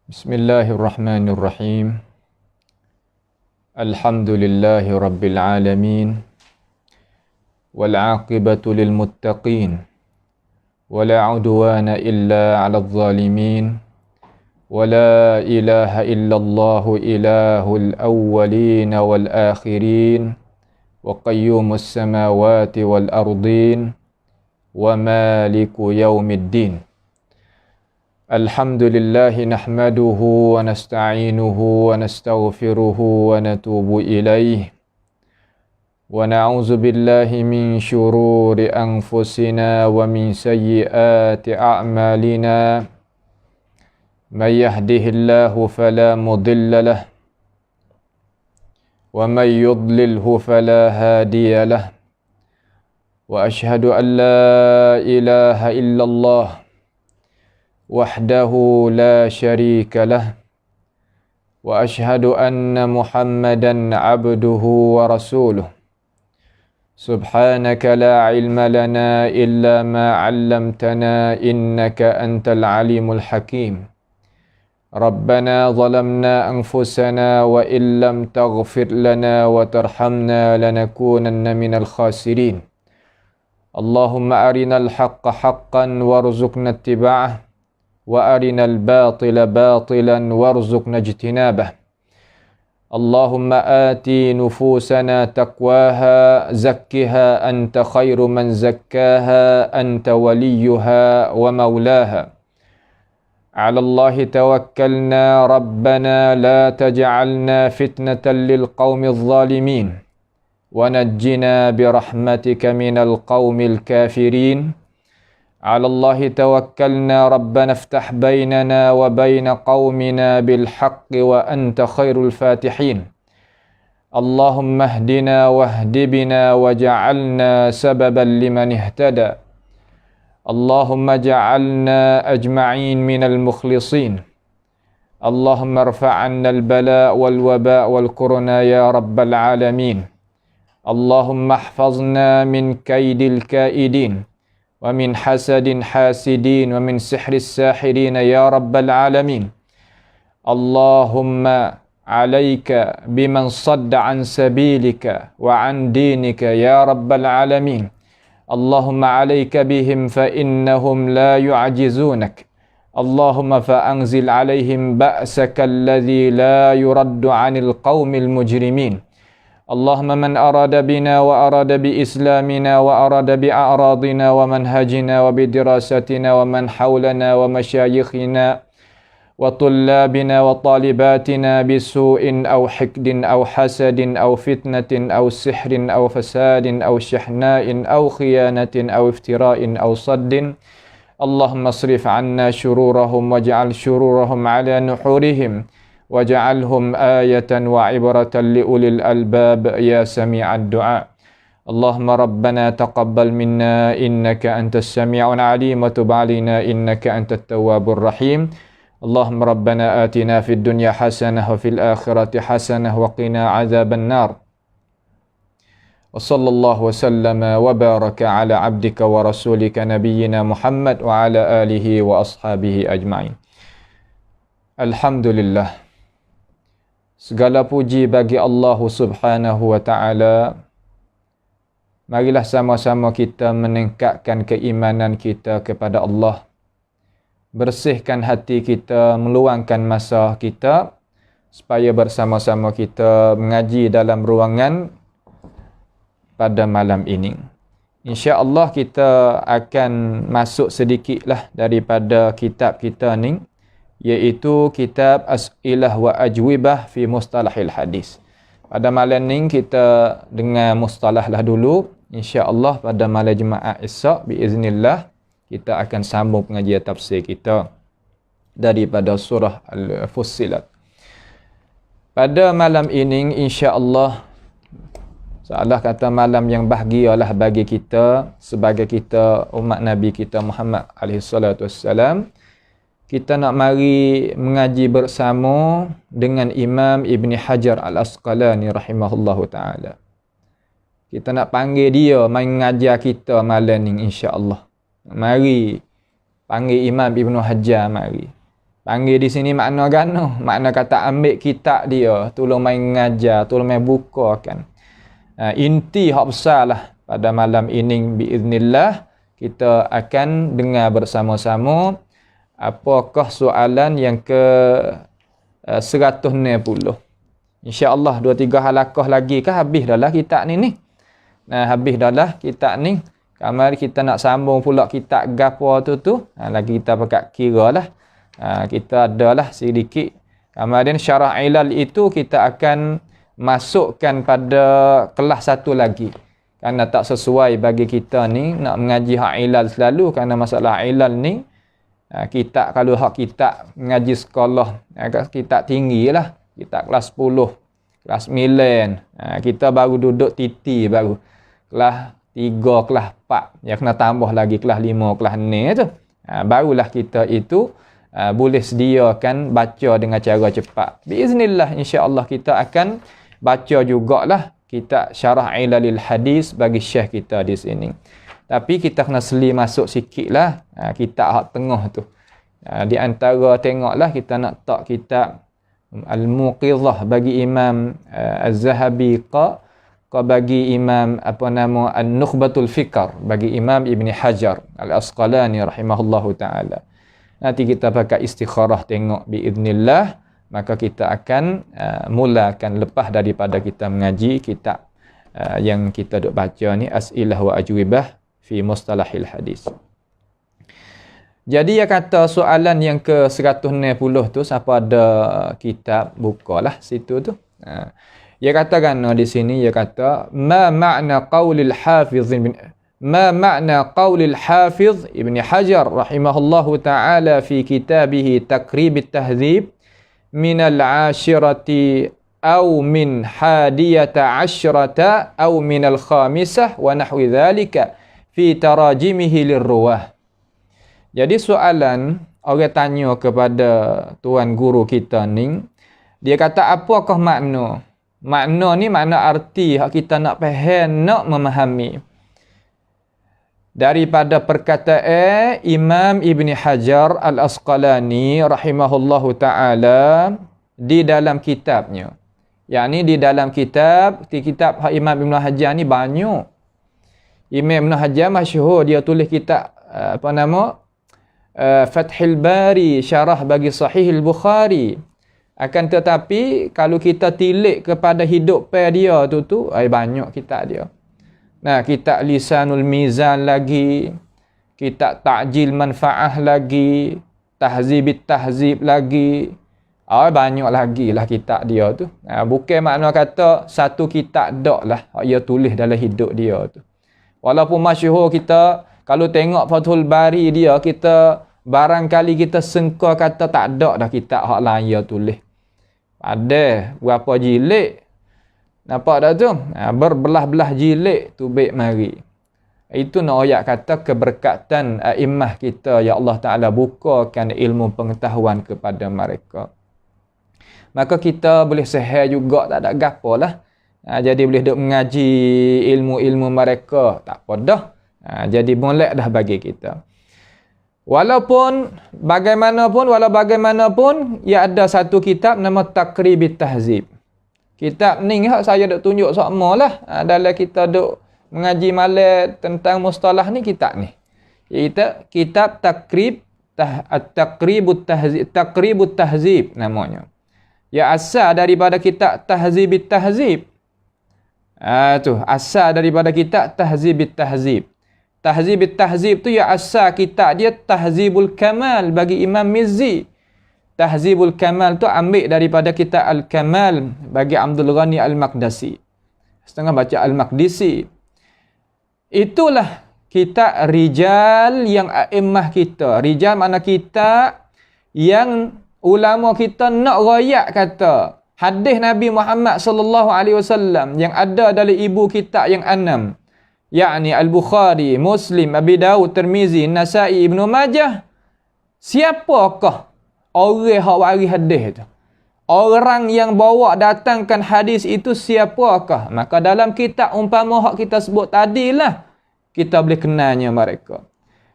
Bismillahirrahmanirrahim. Alhamdulillahi rabbil alamin. Wal aqibatu lil muttaqin. Wala udwana illa 'alal zalimin. Wala ilaha illallahu ilahul awwalin wal akhirin. Wa qayyumus samawati wal ardin. Wa maliku yaumiddin. Alhamdulillahi nahmaduhu wa nasta'inuhu wa nastaghfiruhu wa natubu ilaih wa na'udzu billahi min syururi anfusina wa min sayyiati a'malina may yahdihillahu fala mudilla lah wa may yudlilhu fala hadiya lah wa ashhadu an la ilaha illallah wahdahu la syarika lah wa ashhadu anna Muhammadan abduhu wa rasuluh. Subhanaka la ilma lana illa ma 'allamtana innaka antal alimul hakim. Rabbana zalamna anfusana wa illam taghfir lana wa tarhamna lanakunanna minal khasirin. Allahumma arinal haqqa haqqan warzuqna ittiba'ah wa arinal batila batilan warzuqna ijtinabah. Allahumma ati nufusana taqwaha zakkiha anta khairu man zakkaha anta waliyuha wa maulaha. Ala Allahi tawakkalna rabbana la taj'alna fitnatan lil qaumidh zalimin wa najjina birahmatika minal qaumil kafirin. على الله توكلنا ربنا افتح بيننا وبين قومنا بالحق وأنت خير الفاتحين. اللهم اهدنا واهد بنا وجعلنا سببا لمن اهتدى. اللهم اجعلنا أجمعين من المخلصين. اللهم ارفع عنا البلاء والوباء والكورونا يا رب العالمين. اللهم احفظنا من كيد الكائدين ومن حسد حاسدين ومن سحر الساحرين يا رب العالمين. اللهم عليك بمن صد عن سبيلك وعن دينك يا رب العالمين. اللهم عليك بهم فإنهم لا يعجزونك. اللهم فأنزل عليهم بأسك الذي لا يرد عن القوم المجرمين. اللهم من أراد بنا وأراد بإسلامنا وأراد بأعراضنا ومنهجنا وبدراستنا ومن حولنا ومشايخنا وطلابنا وطالباتنا بسوء أو حقد أو حسد أو فتنة أو سحر أو فساد أو شحناء أو خيانة أو افتراء أو صد، اللهم اصرف عنا شرورهم واجعل شرورهم على نحورهم وجعلهم آية وعبرة لأولي الألباب يا سميع الدعاء. اللهم ربنا تقبل منا إنك أنت السميع العليم وتب علينا إنك أنت التواب الرحيم. اللهم ربنا آتنا في الدنيا حسنة وفي الآخرة حسنة وقنا عذاب النار. وصلى الله وسلم وبارك على عبدك ورسولك نبينا محمد وعلى آله وأصحابه أجمعين. Alhamdulillah. Segala puji bagi Allah Subhanahu wa ta'ala. Marilah sama-sama kita meningkatkan keimanan kita kepada Allah. Bersihkan hati kita, meluangkan masa kita supaya bersama-sama kita mengaji dalam ruangan pada malam ini. InsyaAllah kita akan masuk sedikitlah daripada kitab kita ni, iaitu kitab As'ilah wa Ajwibah fi Mustalahil Hadis. Pada malam ni kita dengar mustalah lah dulu. InsyaAllah pada malam Jumaat esok biiznillah kita akan sambung pengajian tafsir kita daripada surah Al-Fussilat. Pada malam ini insyaAllah, seolah kata malam yang bahagialah bagi kita sebagai kita umat Nabi kita Muhammad SAW. Kita nak mari mengaji bersama dengan Imam Ibn Hajar Al-Asqalani rahimahullahu ta'ala. Kita nak panggil dia main mengajar kita malam ni insya-Allah. Mari panggil Imam Ibn Hajar mari. Panggil di sini makna gano, makna kata ambil kitab dia, tolong main ngajar, tolong main buka kan. Inti hak besar lah pada malam ini biiznillah kita akan dengar bersama-sama apakah soalan yang ke 160. InsyaAllah 2-3 halaqah lagi kan habis dah lah kitab ni. Nah, habis dah lah kitab ni. Kamari kita nak sambung pula kitab gapo tu. Lagi kita pakai kira lah. Kita adalah sedikit. Kemudian syarah ilal itu kita akan masukkan pada kelas satu lagi. Kerana tak sesuai bagi kita ni nak mengaji hak ilal selalu. Kerana masalah ilal ni kita kalau hak kita mengaji sekolah kitab tinggi lah. Kitab kelas 10, kelas 9. Kita baru duduk titi baru. Kelas 3, kelas 4. Yang kena tambah lagi kelas 5, kelas 6 tu. Barulah kita itu boleh sediakan baca dengan cara cepat. Biiznillah insya-Allah kita akan baca jugalah kitab Syarah Ilalil Hadis bagi syekh kita di sini. Tapi kita kena seli masuk sikitlah kitab hak tengah tu. Di antara tengoklah kita nak tak kitab Al-Muqidhah bagi Imam Az-Zahabi ka bagi Imam An-Nukhbatul Fikr bagi Imam Ibn Hajar Al-Asqalani rahimahullahu taala. Nanti kita pakai istikharah tengok biiznillah, maka kita akan mulakan lepas daripada kita mengaji kitab yang kita duk baca ni As'ilah wa Ajwibah fi Mustalahil Hadis. Jadi dia kata soalan yang ke 160 tu siapa ada kitab bukalah situ tu. Dia katakan di sini dia kata ma ma'na qaulil hafiz ما معنى قول الحافظ ابن حجر رحمه الله تعالى في كتابه تقريب التهذيب من العاشرة أو من 11 أو من 5 ونحو ذلك في تراجمه للرواه. Jadi soalan orang tanya kepada tuan guru kita ni, dia kata apakah makna? Makna ni makna arti hak kita nak faham, nak memahami. Daripada perkataan Imam Ibn Hajar Al-Asqalani rahimahullahu ta'ala di dalam kitabnya. Yang ni di dalam kitab Imam Ibn Hajar ni banyak. Imam Ibn Hajar masyhur dia tulis kitab Fathul Bari, syarah bagi Sahih Al-Bukhari. Akan tetapi kalau kita tilik kepada hidup dia tu banyak kitab dia. Nah, kitab Lisanul Mizan lagi, kitab Ta'jil Manfa'ah lagi, Tahzibit Tahzib lagi. Banyak lagi lah kitab dia tu. Bukan makna kata satu kitab dak lah dia tulis dalam hidup dia tu. Walaupun masyhur kita kalau tengok Fathul Bari dia, kita barangkali kita sengka kata tak ada dah kitab hak lain dia tulis. Ada berapa jilid? Nampak tak tu? Berbelah-belah jilid tu baik mari. Itu nak ayat kata keberkatan a'immah kita, ya Allah Ta'ala bukakan ilmu pengetahuan kepada mereka. Maka kita boleh sehat juga, tak ada gapo lah. Jadi boleh duk mengaji ilmu-ilmu mereka, tak apa dah. Jadi molek dah bagi kita. Walaupun bagaimanapun, ia ada satu kitab nama Taqribit Tahzib. Kitab ni saya duk tunjuk sama lah. Dalam kita duk mengaji malam tentang mustalah ni kitab ni. Iaitu kitab Taqribut Tahzib namanya. Ya asal daripada kitab Tahzibit Tahzib. Tu asal daripada kitab Tahzibit Tahzib. Tahzibit Tahzib tu ya asal kitab dia Tahzibul Kamal bagi Imam Mizzi. Tahzibul Kamal tu ambil daripada kitab Al-Kamal bagi Abdul Ghani Al-Maqdisi. Setengah baca Al-Maqdisi. Itulah kitab rijal yang a'immah kita. Rijal makna kitab yang ulama kita nak royak kata hadis Nabi Muhammad sallallahu alaihi wasallam yang ada dalam ibu kitab yang 6, yakni Al-Bukhari, Muslim, Abi Dawud, Tirmizi, Nasa'i, Ibnu Majah. Siapakah orang hak waris hadis tu? Orang yang bawa datangkan hadis itu siapakah? Maka dalam kitab umpama hak kita sebut tadilah kita boleh kenalnya mereka.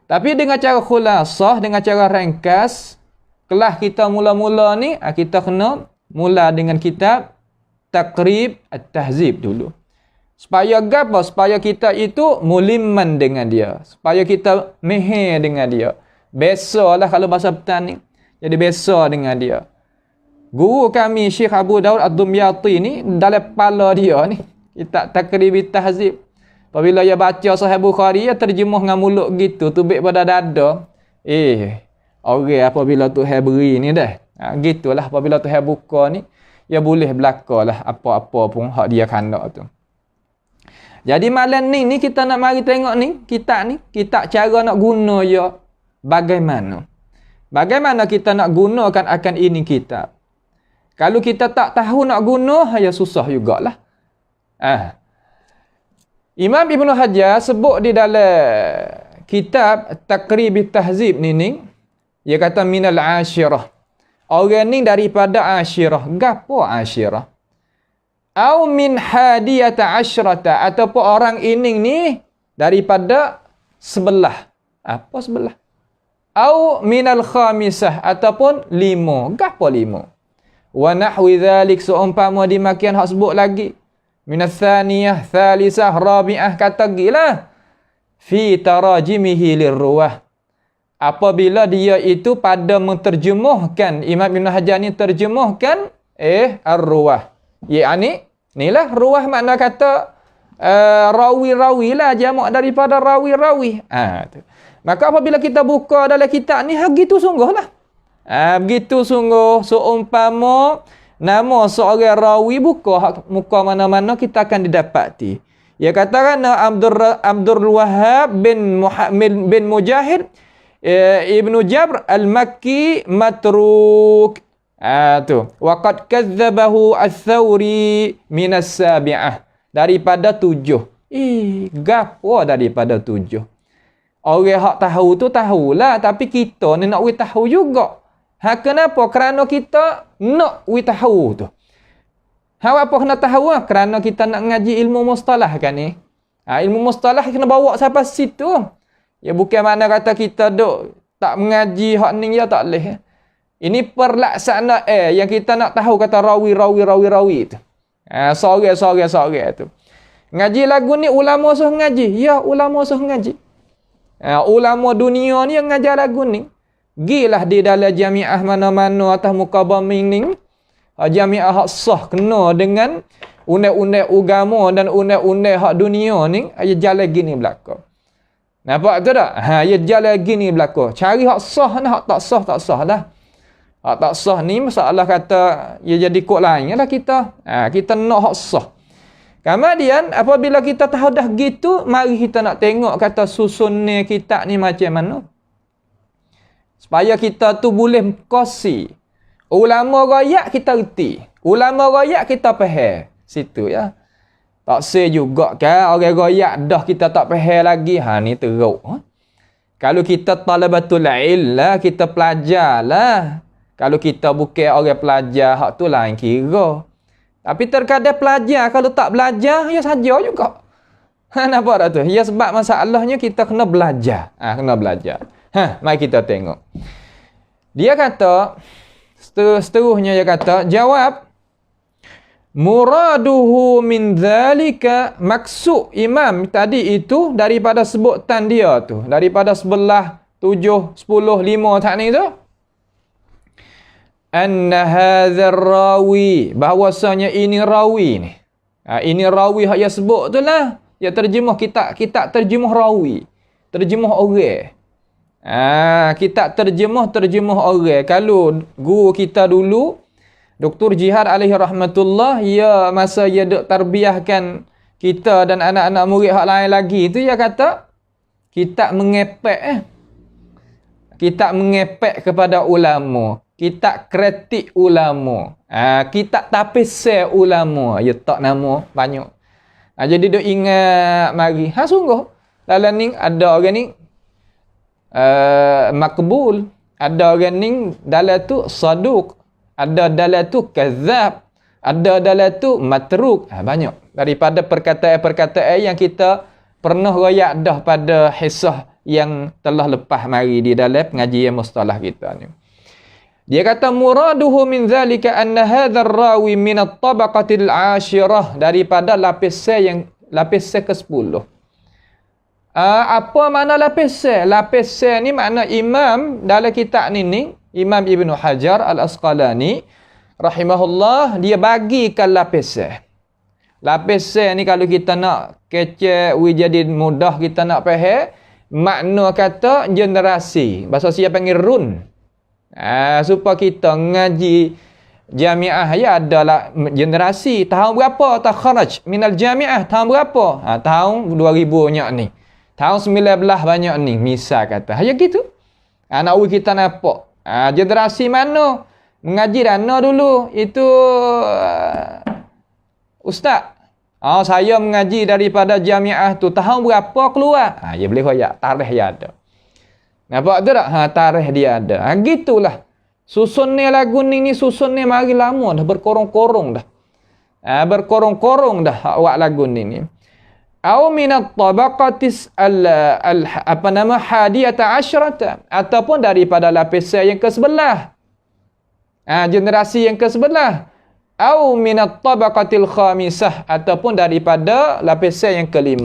Tapi dengan cara khulasah, dengan cara ringkas, kelas kita mula-mula ni, kita kena mula dengan kitab Taqrib At-Tahzib dulu. Supaya apa? Supaya kita itu mulimman dengan dia. Supaya kita meher dengan dia. Besalah kalau bahasa petani. Jadi besa dengan dia. Guru kami Syekh Abu Daud Ad-Dumyati ni, dalam kepala dia ni, kitab Taqrib At-Tahzib. Apabila dia baca Sahih Bukhari, dia terjemah dengan mulut gitu, tubik pada dada. Orang apabila Tuhan beri ni dah. Gitulah apabila Tuhan buka ni, dia boleh belakalah apa-apa pun hak dia kandak tu. Jadi malam ni kita nak mari tengok ni, kitab cara nak guna dia bagaimana. Bagaimana kita nak gunakan akan ini kitab. Kalau kita tak tahu nak guna, ya susah jugalah. Imam Ibn Hajar sebut di dalam kitab Taqrib At-Tahzib ni, dia kata minal ashirah. Orang ni daripada ashirah. Gapo ashirah? Au min hadiyata asyrata. Ataupun orang ini ni daripada sebelah. Apa sebelah? Au minal khamisah. Ataupun 5. Gapo 5? Wa nahwi dhalik. Seumpama dimakian hak sebut lagi. Minas thaniyah, thalisah, rabi'ah. Kata gila. Fi tarajimihi lirruwah. Apabila dia itu pada menterjemahkan, Imam Ibn Hajar ni terjemahkan ar-ruwah. Yani inilah ruwah makna kata rawi-rawi lah, jamak daripada rawi-rawi. Maka apabila kita buka dalam kitab ni, begitu sungguh lah. Begitu sungguh. Seumpama nama seorang rawi, buka muka mana-mana kita akan didapati. Ia katakan Abdul Wahhab bin Mujahid Ibnu Jabr Al-Makki matruk. Tu. Waqad kadzabahu Ats-Tsauri minas sabi'ah. Daripada 7. Gapo daripada 7. Orang hak tahu tu tahulah, tapi kita ni nak we tahu juga. Kenapa? Kerana kita nak we tahu tu. Apa kena tahu? Kerana kita nak ngaji ilmu mustalah kan ni. Ilmu mustalah kena bawa sampai situ. Ya bukan mana kata kita duk tak mengaji hak ni ya tak leh. Ini perlaksana yang kita nak tahu kata rawi tu. Sorang tu. Ngaji lagu ni ulama suruh ngaji. Ya ulama suruh ngaji. Ulama dunia ni yang ngajar lagu ni. Gilah di dalam jamiah mana-mana atas muka bumi ni. Jamiah hak sah kena dengan undang-undang agama dan undang-undang hak dunia ni. Dia jalan gini belakang. Nampak tu tak? Dia jalan gini belakang. Cari hak sah ni, hak tak sah dah. Hak tak sah ni masalah kata ia jadi kod lain lah kita. Kita nak hak sah. Kemudian apabila kita tahu dah gitu, mari kita nak tengok kata susunnya kitab ni macam mana. Supaya kita tu boleh kosi. Ulama rakyat kita reti. Ulama rakyat kita faham. Situ ya. Tak say juga kan orang rakyat dah kita tak faham lagi. Ni teruk. Kalau kita talabatul ilm lah, kita pelajar lah. Kalau kita bukan orang pelajar, hak tu lain kira. Tapi terkadang pelajar, kalau tak belajar, ya saja juga. Nampak tak tu? Ya sebab masalahnya kita kena belajar. Kena belajar. Mari kita tengok. Dia kata, seterusnya dia kata, jawab, muraduhu min dhalika, maksud imam tadi itu daripada sebutan dia tu. Daripada sebelah 7, 10, 5 tak ni tu. Anna hadzal rawi, bahwasanya ini rawi ni. Ini rawi hak dia sebut tu lah. Dia terjemah kitab terjemah rawi. Terjemah orang. Kitab terjemah orang. Kalau guru kita dulu Dr. Jihad alaihi rahmatullah, ya masa dia duk tarbiyahkan kita dan anak-anak murid hak lain lagi tu, dia kata kitab mengepek kitab mengepek kepada ulama. Kitab kritik ulama. Kitab tapisir ulama. Ya tak nama banyak. Jadi duk ingat mari. Sungguh. Dalam ni ada orang ni makbul. Ada orang ni dalam tu saduq. Ada dalam tu kazab. Ada dalam tu matruk. Banyak. Daripada perkataan-perkataan yang kita pernah royak dah pada hisah yang telah lepas mari di dalam pengajian mustalah kita ni. Dia kata muraduhu min zalika anna hadzal rawi min at-tabaqatil 'ashirah, daripada lapis ke-10. Apa makna lapis? Lapis ni makna imam dalam kitab ni Imam Ibn Hajar Al-Asqalani rahimahullah, dia bagikan lapis. Lapis ni kalau kita nak kecek jadi mudah kita nak faham, makna kata generasi. Bahasa siapa panggil run. Supaya kita ngaji jamiah ya adalah generasi. Tahun berapa takharaj minal jamiah? Tahun berapa? Tahun 2000 nya ni. Tahun 19 banyak ni. Misal kata. Ya gitu. Nak kita nampak. Generasi mana? Mengaji dana dulu. Itu ustaz. Saya mengaji daripada jamiah tu. Tahun berapa keluar? Ya boleh koyak. Tarikh ya ada. Nampak tu tak? Tarikh dia ada. Gitulah. Susun ni lagu ni susun ni mari lama dah. Berkorong-korong dah. Berkorong-korong dah awak lagu ni. Au minat tabaqatis hadiyata asyrata, ataupun daripada lapisan yang ke-11. Generasi yang ke-11. Au minat tabaqatil khamisah, ataupun daripada lapisan yang ke-5.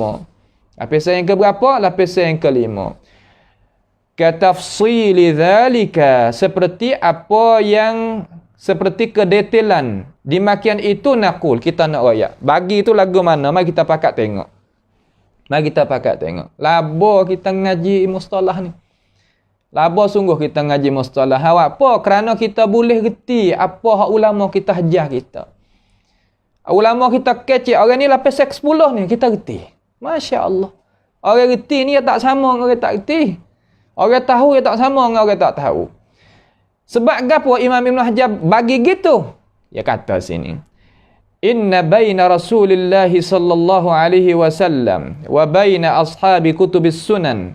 Lapisan yang ke-berapa? Lapisan yang ke-5. Katafsili dzalika, seperti apa yang seperti kedetailan dimakian itu nakul, kita nak royak. Bagi itu lagu mana? Mari kita pakat tengok. Labo kita ngaji mustalah ni. Labo sungguh kita ngaji mustalah. Apa? Kerana kita boleh reti apa hak ulama kita ajar kita. Ulama kita kecil, orang ni lapis 10 ni kita reti. Masya-Allah. Orang reti ni tak sama dengan orang tak reti. Orang tahu dia tak sama dengan orang tak tahu. Sebab apa Imam Ibn Hajar bagi gitu? Dia kata sini. Inna baina Rasulillah sallallahu alaihi wasallam wa baina ashabi kutubis sunan.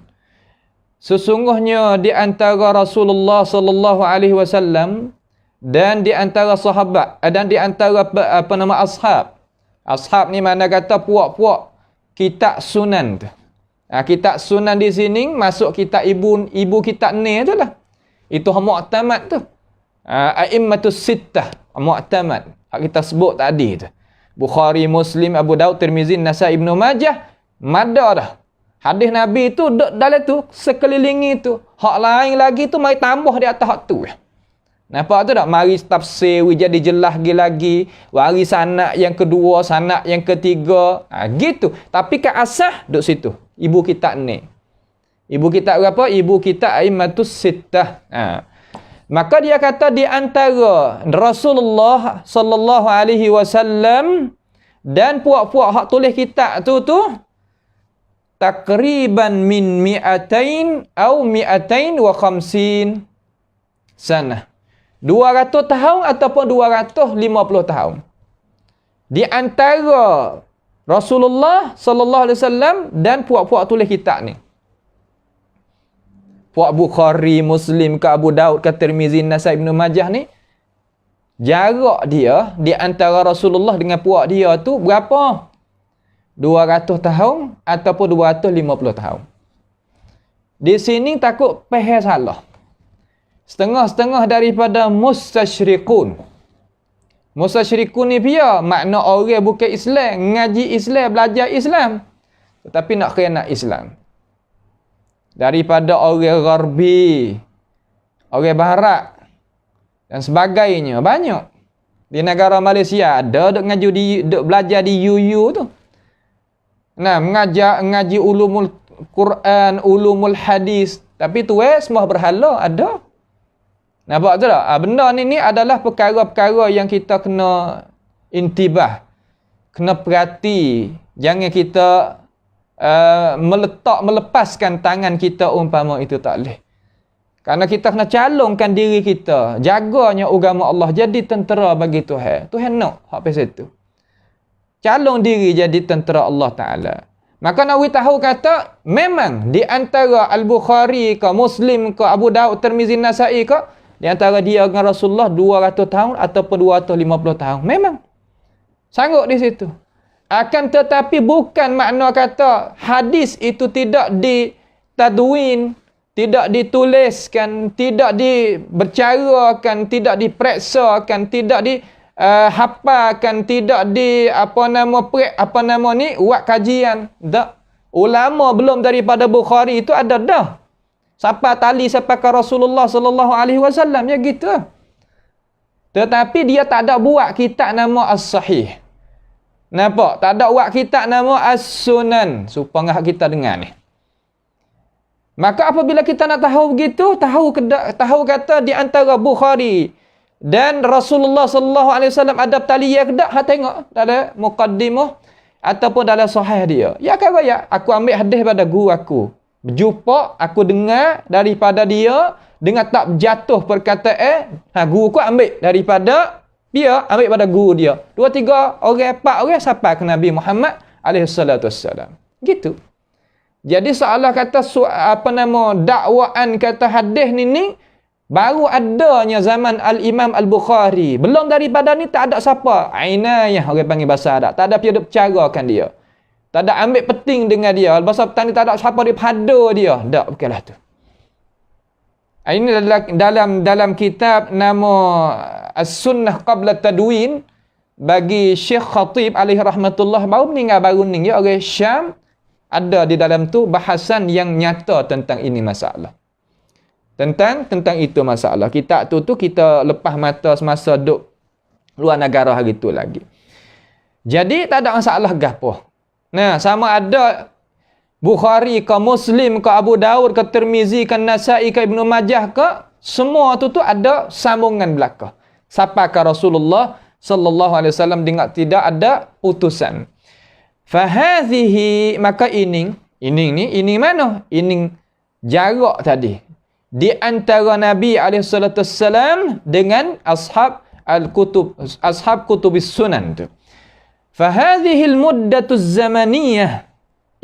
Sesungguhnya di antara Rasulullah sallallahu alaihi wasallam dan di antara sahabat dan di antara ashab. Ashab ni mana kata puak-puak kitab sunan tu. Kitab sunan di sini masuk kitab ibu kitab ni tu lah. Itu mu'tamad tu. A'immatus sittah mu'tamad. Hak kita sebut tadi tu. Bukhari, Muslim, Abu Daud, Tirmizi, Nasai, Ibnu Majah. Mada dah. Hadis Nabi tu duduk dalam tu, sekelilingi tu. Hak lain lagi tu mari tambah di atas hak tu. Nampak tu tak? Mari tafsir jadi jelas lagi. Mari sanad yang kedua, sanad yang ketiga. Gitu. Tapi ke asah duduk situ. Ibu kitab ni. Ibu kitab berapa? Ibu kitab A'immatus Sittah. Maka dia kata di antara Rasulullah sallallahu alaihi wasallam dan puak-puak hak tulis kitab tu takriban min mi'atain atau mi'atain wa khamsin sana. 200 tahun ataupun 250 tahun. Di antara Rasulullah sallallahu alaihi wasallam dan puak-puak tulis kitab ni. Puak Bukhari, Muslim ke Abu Daud ke Tirmizi, Nasai, Ibnu Majah ni, jarak dia di antara Rasulullah dengan puak dia tu berapa? 200 tahun ataupun 250 tahun. Di sini takut faham salah. Setengah-setengah daripada mustasyrikun. Mustasyrikun ni dia makna orang bukan Islam, ngaji Islam, belajar Islam, tetapi nak khianat Islam. Daripada orang Gharbi, orang Barat dan sebagainya, banyak. Di negara Malaysia ada duk ngaji duk belajar di UU tu. Ngaji ulumul Quran, ulumul hadis, tapi tu semua berhala ada. Nampak tu tak? Benda ni adalah perkara-perkara yang kita kena intibah. Kena perhati. Jangan kita melepaskan tangan kita umpama itu tak boleh. Kerana kita kena calonkan diri kita. Jaganya agama Allah. Jadi tentera bagi Tuhan. Tuhan nak hak pasal itu. Calon diri jadi tentera Allah Ta'ala. Maka Nawawi tahu kata, memang di antara Al-Bukhari ke, Muslim ke, Abu Daud, Tirmizi, Nasai ke, di antara dia dengan Rasulullah 200 tahun ataupun 250 tahun. Memang. Sanggup di situ. Akan tetapi bukan makna kata hadis itu tidak ditadwin, tidak dituliskan, tidak dibercarakan, tidak diperiksakan, tidak dihafalkan, tidak buat kajian. Tak. Ulama belum daripada Bukhari itu ada dah. Sampai tali sampai ke Rasulullah sallallahu alaihi wasallam, ya gitu. Tetapi dia tak ada buat kitab nama As-Sahih. Nampak? Tak ada buat kitab nama As-Sunan. Supaya kita dengar ni. Maka apabila kita nak tahu begitu, tahu kata di antara Bukhari dan Rasulullah sallallahu alaihi wasallam ada taliyah ke tak? Tengok dalam muqaddimah ataupun dalam sahih dia. Ya kata ya, aku ambil hadis pada guru aku. Berjumpa, aku dengar daripada dia dengan tak jatuh perkataan, guru aku ambil daripada dia, ambil pada guru dia. 2, 3 orang, 4 orang sampai ke Nabi Muhammad alaihi salatu wassalam. Gitu. Jadi seolah kata dakwaan kata hadis ni baru adanya zaman Al-Imam Al-Bukhari. Belum daripada ni tak ada siapa. Ainayah orang panggil bahasa Arab. Tak ada dia bercarakan dia. Tak ada ambil penting dengan dia. Bahasa petani tak ada siapa dia pada dia. Tak, bukanlah tu. Ini dalam kitab nama As-Sunnah Qabla Tadwin bagi Syekh Khatib alaihi rahmatullah, baru meninggal baru ni ya, orang Syam. Ada di dalam tu bahasan yang nyata tentang ini masalah. Tentang itu masalah. Kitab tu kita lepas mata semasa duduk luar negara hari tu lagi. Jadi tak ada masalah gapo. Nah, sama ada Bukhari ke Muslim ke Abu Daud ke Tirmizi ke Nasa'i ke Ibnu Majah ke, semua tu ada sambungan belaka. Sampai ke Rasulullah sallallahu alaihi wasallam dengan tidak ada putusan. Fahadhihi, maka ini mana? Ini jarak tadi di antara Nabi SAW dengan ashab kutubis sunan tu. Fahadhihi al-muddatuz zamaniyah,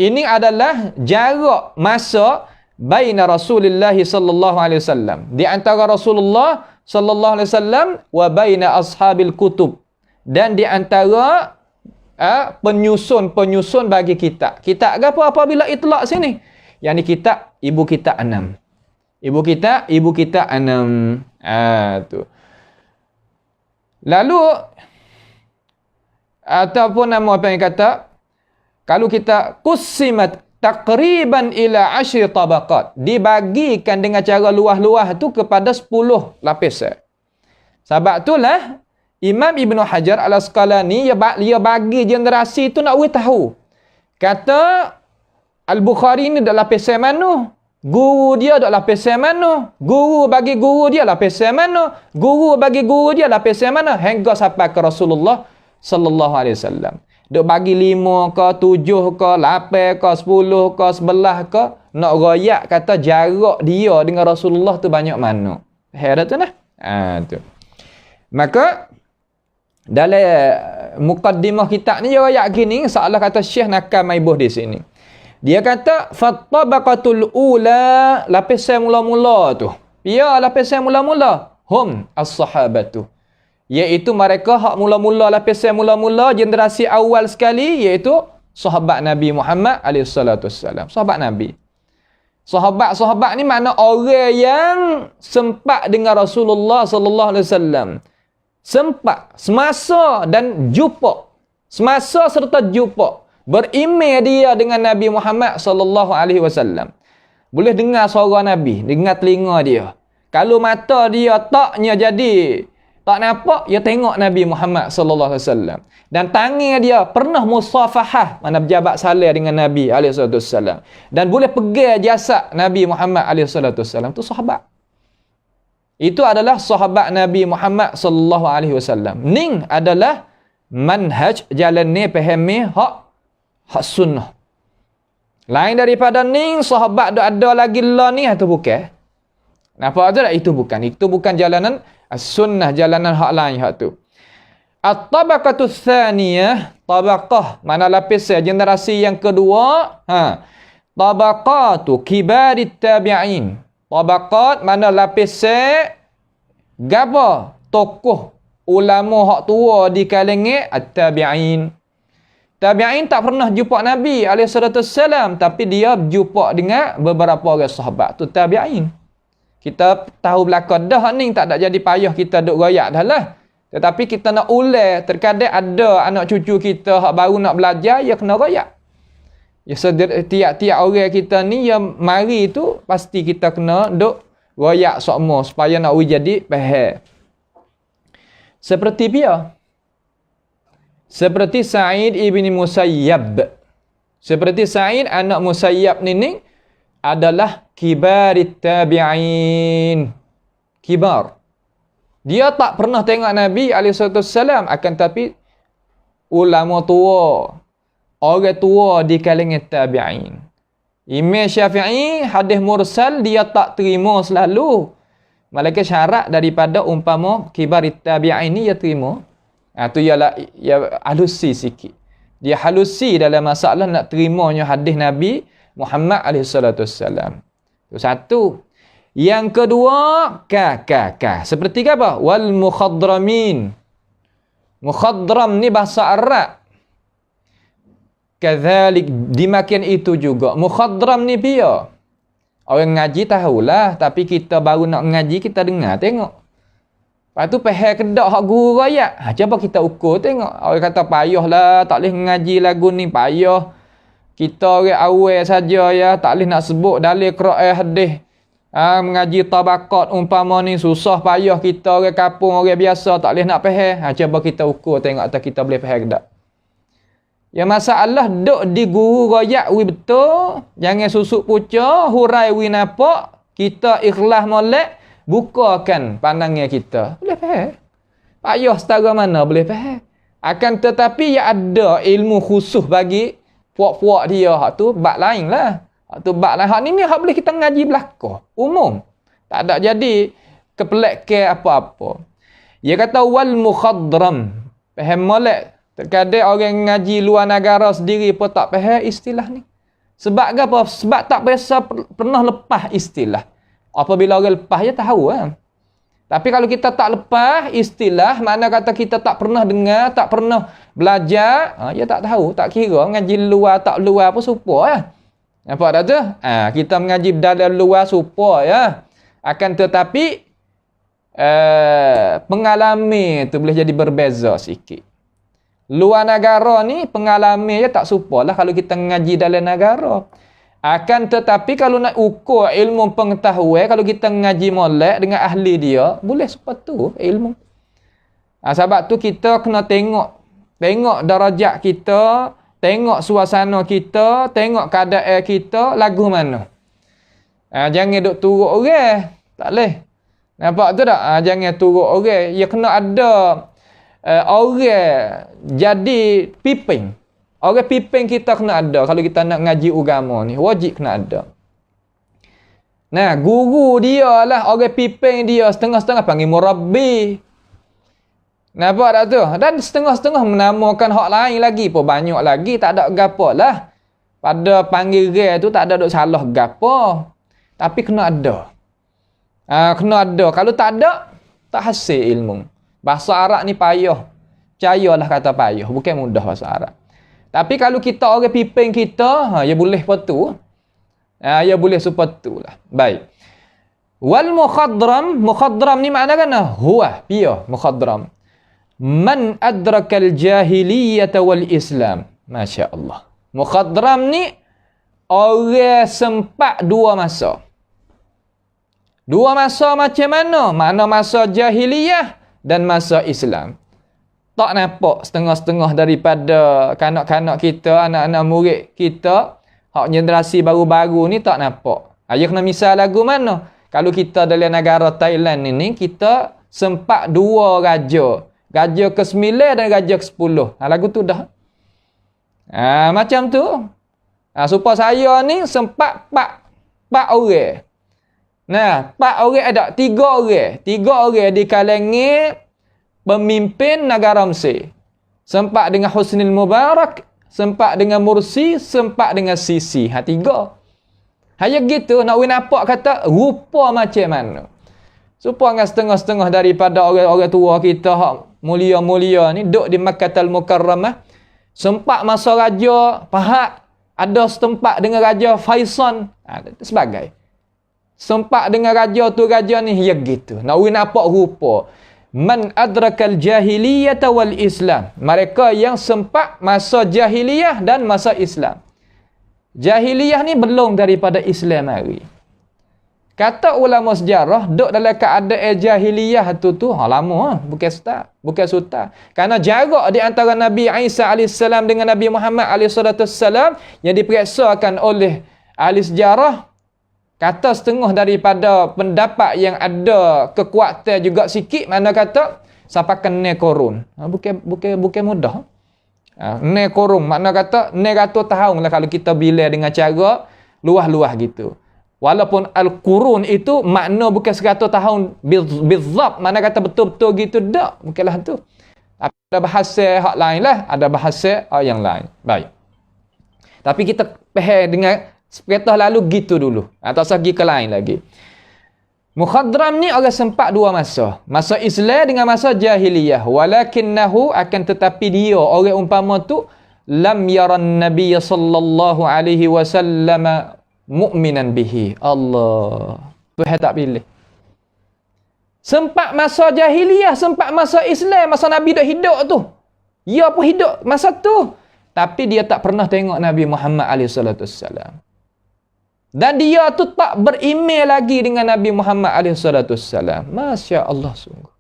ini adalah jarak masa baina Rasulullah sallallahu alaihi wasallam, di antara Rasulullah sallallahu alaihi wasallam wa baina ashabil kutub, dan di antara penyusun bagi kitab. Kitab apa apabila itlaq sini? Yang ni kitab ibu kitab 6. Ibu kitab 6. Tu. Lalu ataupun nama apa yang kata, kalau kita kusimat takriban ila 10 tabaqat, dibagikan dengan cara luah-luah tu kepada 10 lapisan. Sebab itulah Imam Ibn Hajar Al-Asqalani dia bagi generasi tu nak tahu. Kata Al-Bukhari ni adalah lapisan mana? Guru dia adalah lapisan mana? Guru bagi guru dia lapisan mana? Guru bagi guru dia lapisan mana? Hingga sampai ke Rasulullah sallallahu alaihi wasallam. Duk bagi 5 ke, 7 ke, 8 ke, 10 ke, 11 ke, nak royak kata jarak dia dengan Rasulullah tu banyak mana. Heran tu nah. Tu. Maka dalam muqaddimah kitab ni dia royak gini, seolah kata Syekh nakal maibuh di sini. Dia kata fattabaqatul ula, lapisan mula-mula tu. Ya, lapisan mula-mula hum as-sahabatu, iaitu mereka hak mula-mula, lapisan mula-mula generasi awal sekali, iaitu sahabat Nabi Muhammad alaihi salatu wassalam. Sahabat Nabi. Sahabat-sahabat ni makna orang yang sempat dengan Rasulullah sallallahu alaihi wasallam. Sempat, semasa dan jumpa. Semasa serta jumpa. Berimej dia dengan Nabi Muhammad sallallahu alaihi wasallam. Boleh dengar suara Nabi, dengar telinga dia. Kalau mata dia taknya jadi tak nampak, dia tengok Nabi Muhammad sallallahu alaihi wasallam. Dan tangan dia pernah musafahah, mana berjabat salam dengan Nabi alaihi wasallam. Dan boleh pegang jasad Nabi Muhammad alaihi wasallam. Tu sahabat. Itu adalah sahabat Nabi Muhammad sallallahu alaihi wasallam. Ning adalah manhaj jalan ni fahami hak sunnah. Lain daripada ning sahabat ada lagi lah ni atau bukan? Nampak tak? Itu bukan jalanan sunnah, jalanan hak lain hak tu. At-tabaqatus tsaniyah, tabaqah mana lapis generasi yang kedua, tabaqatu kibarit tabi'in. Tabaqat mana lapis gapo? Tokoh ulama hak tua di kalangan at-tabi'in. Tabi'in tak pernah jumpa Nabi SAW, tapi dia jumpa dengan beberapa orang sahabat. Tu tabi'in. Kita tahu belakang dah ni, tak ada jadi payah kita duk royak dah lah. Tetapi kita nak ulang, terkadang ada anak cucu kita hak baru nak belajar, ya kena royak. Ya, tiap-tiap orang kita ni yang mari tu, pasti kita kena duk royak semua supaya nak jadi faham. Seperti dia. Seperti Sa'id ibn Musayyab. Seperti Sa'id anak Musayyab ni adalah kibarit tabi'in. Kibar. Dia tak pernah tengok Nabi SAW, akan tapi ulama tua, orang tua di kalangan tabi'in. Imam Syafi'i hadis mursal dia tak terima selalu. Malaikat syarat daripada umpama kibarit tabi'in ni dia terima. Tu ialah ya halusi sikit. Dia halusi dalam masalah nak terimanya hadis Nabi Muhammad SAW. Itu satu. Yang kedua, seperti apa? Wal mukhadramin. Mukhadram ni bahasa Arab. Kadzalik, dimakan itu juga. Mukhadram ni dia. Orang ngaji tahulah, tapi kita baru nak ngaji, kita dengar, tengok. Lepas tu pahal kedak hak guru royak. Cuba kita ukur tengok. Orang kata payahlah, tak boleh ngaji lagu ni, payah. Kita orang awal saja ya, tak boleh nak sebut dalil Quran hadis. Mengaji tabaqat umpama ni susah payah, kita orang kampung, orang biasa tak boleh nak faham. Cuba kita ukur tengok atas kita boleh faham kedak. Ya masalah duk di guru royak wi betul, jangan susuk puca, hurai wi napak, kita ikhlas molek, bukakan pandangan kita. Boleh faham? Payah setara mana boleh faham. Akan tetapi ya ada ilmu khusus bagi puak-puak dia. Hak tu bab lain lah. Hak tu bab lain. Hak ni hak boleh kita ngaji belakang. Umum. Tak ada jadi kepelek ke apa-apa. Dia kata wal mukhadram. Faham molek. Terkadang orang ngaji luar negara sendiri pun tak faham istilah ni. Sebab apa? Sebab tak biasa pernah lepas istilah. Apabila orang lepas, dia tahu kan. Tapi kalau kita tak lepas istilah, mana kata kita tak pernah dengar, tak pernah belajar, dia tak tahu, tak kira ngaji luar, tak luar pun supaya. Ya. Nampak tak tu? Kita mengaji dalam luar supaya. Ya. Akan tetapi, pengalaman tu boleh jadi berbeza sikit. Luar negara ni, pengalaman dia tak supaya lah kalau kita ngaji dalam negara. Akan tetapi kalau nak ukur ilmu pengetahuan, kalau kita ngaji molek dengan ahli dia, boleh seperti tu ilmu. Sebab tu kita kena tengok darajat kita, tengok suasana kita, tengok keadaan kita, lagu mana. Jangan duk turut orang. Tak boleh. Nampak tu tak? Jangan turut orang. Ya kena ada orang jadi piping. Orang pimpin kita kena ada. Kalau kita nak ngaji agama ni, wajib kena ada. Nah, guru dia lah, orang pimpin dia, setengah-setengah panggil murabbi. Nampak tak tu? Dan setengah-setengah menamakan hak lain lagi pun banyak lagi, tak ada gapo lah. Pada panggil dia tu tak ada duk salah gapo. Tapi kena ada. Kena ada. Kalau tak ada, tak hasil ilmu. Bahasa Arab ni payah. Percayalah kata payah, bukan mudah bahasa Arab. Tapi kalau kita orang pimpin kita, ya boleh seperti ya boleh seperti lah. Baik. Wal mukhadram ni makna kan? Huwa, dia mukhadram. Man adrakal jahiliyata wal Islam. Masya Allah. Mukhadram ni orang sempat dua masa. Dua masa macam mana? Mana masa jahiliyah dan masa Islam. Tak nampak setengah-setengah daripada kanak-kanak kita, anak-anak murid kita, hak generasi baru-baru ni tak nampak. Ayah kena misal lagu mana? Kalau kita dalam negara Thailand ni, kita sempat dua raja. Raja ke-9 dan raja ke-10. Lagu tu dah. Macam tu. Supaya saya ni sempat 4 orang. Nah, 4 orang ada 3 orang. 3 orang di kalangan pemimpin negara Mesir. Sempat dengan Husnul Mubarak, sempat dengan Mursi, sempat dengan Sisi. 3. Hanya gitu, nak nampak kata rupa macam mana. Supaya setengah-setengah daripada orang-orang tua kita, hak mulia-mulia ni, duduk di Makkahul Mukarramah, Sempat masa Raja Fahad, ada setempat dengan Raja Faisal, sebagai. Sempat dengan raja tu, raja ni, ya gitu. Nak nampak rupa. Man adrakal jahiliyata wal Islam. Mereka yang sempat masa jahiliyah dan masa Islam. Jahiliyah ni belum daripada Islam hari. Kata ulama sejarah, duduk dalam keadaan jahiliyah tu lama, bukan start, bukan suta. Kerana jarak di antara Nabi Isa AS dengan Nabi Muhammad AS yang diperiksakan oleh ahli sejarah, kata setengah daripada pendapat yang ada kekuatan juga sikit, mana kata sampai kena korun. Bukan mudah. Ne korun, makna kata ne ratus tahun lah kalau kita bila dengan cara luah-luah gitu. Walaupun al-qurun itu makna bukan 100 tahun bizab, mana kata betul-betul gitu, tak, bukanlah tu. Ada bahasa hak lain lah, ada bahasa yang lain. Baik. Tapi kita faham dengan sepatah lalu gitu dulu. Tak usah pergi ke lain lagi. Mukhadram ni orang sempat dua masa. Masa Islam dengan masa jahiliyah. Walakinnahu, akan tetapi dia, orang umpama tu, lam yaran Nabiya sallallahu alaihi wasallam mu'minan bihi. Allah. Tuhan tak pilih. Sempat masa jahiliyah, sempat masa Islam, masa Nabi dah hidup tu. Ya pun hidup masa tu. Tapi dia tak pernah tengok Nabi Muhammad SAW. Dan dia tu tak berimej lagi dengan Nabi Muhammad SAW. Masya Allah sungguh.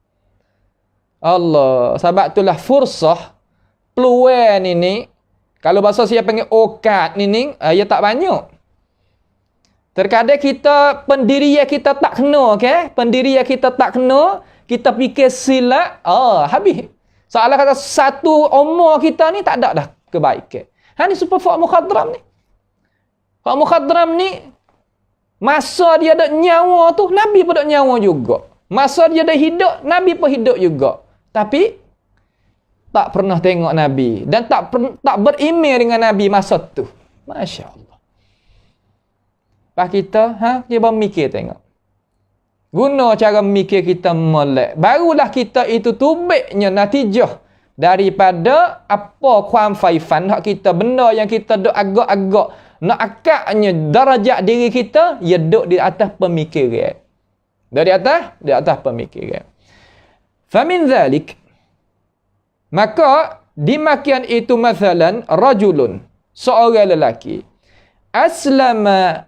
Allah. Sebab itulah fursah, peluang ini, kalau bahasa saya panggil okat ni, ia tak banyak. Terkadang kita, pendirian kita tak kena, okay? Pendirian kita tak kena, kita fikir silap, habis. Soalan kata satu umur kita ni tak ada dah kebaikan. Ni super fak mukhadram ni. Fak mukhadram ni, masa dia ada nyawa tu, Nabi pun ada nyawa juga. Masa dia ada hidup, Nabi pun hidup juga. Tapi, tak pernah tengok Nabi. Dan tak berimej dengan Nabi masa tu. Masya Allah. Lepas kita, cuba mikir tengok. Guna cara mikir kita molek. Barulah kita itu tubiknya natijah daripada apa kuam faifan hak kita, benda yang kita duk agak-agak nak akaknya darajat diri kita, ia duk di atas pemikiran. Di atas pemikiran. Famin zalik, maka dimakian itu masalan rajulun, seorang lelaki, aslama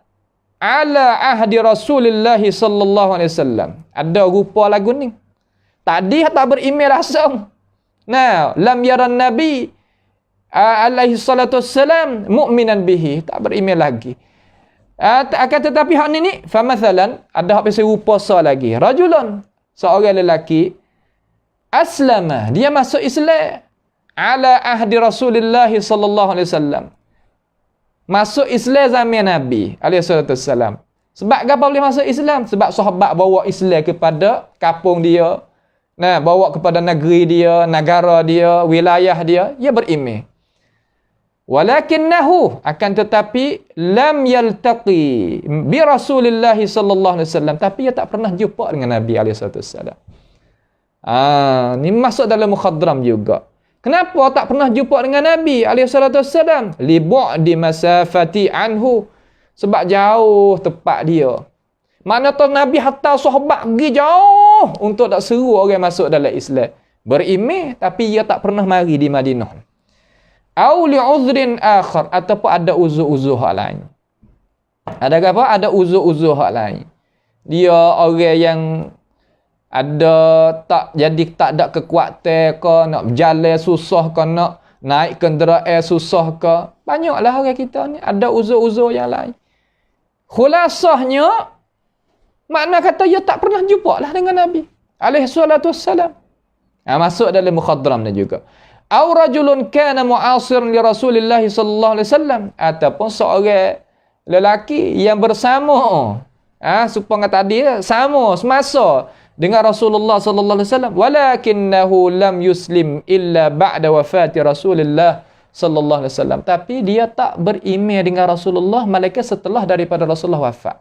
ala ahdi Rasulullah sallallahu alaihi wasallam. Ada rupa lagu ni. Tadi tak berimej langsung. Nah, lam yaran Nabi alaihi salatu wassalam mu'minan bihi, tak berimej lagi. Akan tetapi hak ni fa masalan ada hak pasal rupa lagi. Rajulun, seorang lelaki, aslama, dia masuk Islam ala ahdi Rasulullah sallallahu alaihi wasallam. Masuk Islam zaman Nabi SAW. Sebab apa boleh masuk Islam? Sebab sahabat bawa Islam kepada kampung dia. Bawa kepada negeri dia, negara dia, wilayah dia. Ia berimej. Walakinnahu, akan tetapi, lam yaltaqi bi Rasulillah sallallahu alaihi wasallam. Tapi ia tak pernah jumpa dengan Nabi SAW. Ni masuk dalam mukhadram juga. Kenapa tak pernah jumpa dengan Nabi SAW? Li bu'di masafati anhu. Sebab jauh tempat dia. Mana tu Nabi hatta sahabat pergi jauh untuk tak seru orang masuk dalam Islam. Berimej, tapi ia tak pernah mari di Madinah. Au li uzrin akhar, ataupun ada uzur-uzur hak lain. Ada apa? Ada uzur-uzur hak lain. Dia orang yang tak ada kekuatan ke, nak berjalan susah ke, nak naik kenderaan susah ke. Banyaklah orang kita ni ada uzur-uzur yang lain. Khulasahnya, makna kata dia tak pernah jumpa lah dengan Nabi alaihi salatu wassalam. Masuk dalam mukhadram ni juga. Au rajulun kana mu'asiran li Rasulillah sallallahu alaihi wasallam, ataupun seorang lelaki yang bersama supaya tadi sama semasa dengan Rasulullah sallallahu alaihi wasallam, walakinnahu lam yuslim illa ba'da wafati Rasulillah sallallahu alaihi wasallam. Tapi dia tak berimej dengan Rasulullah malaikat setelah daripada Rasulullah wafat.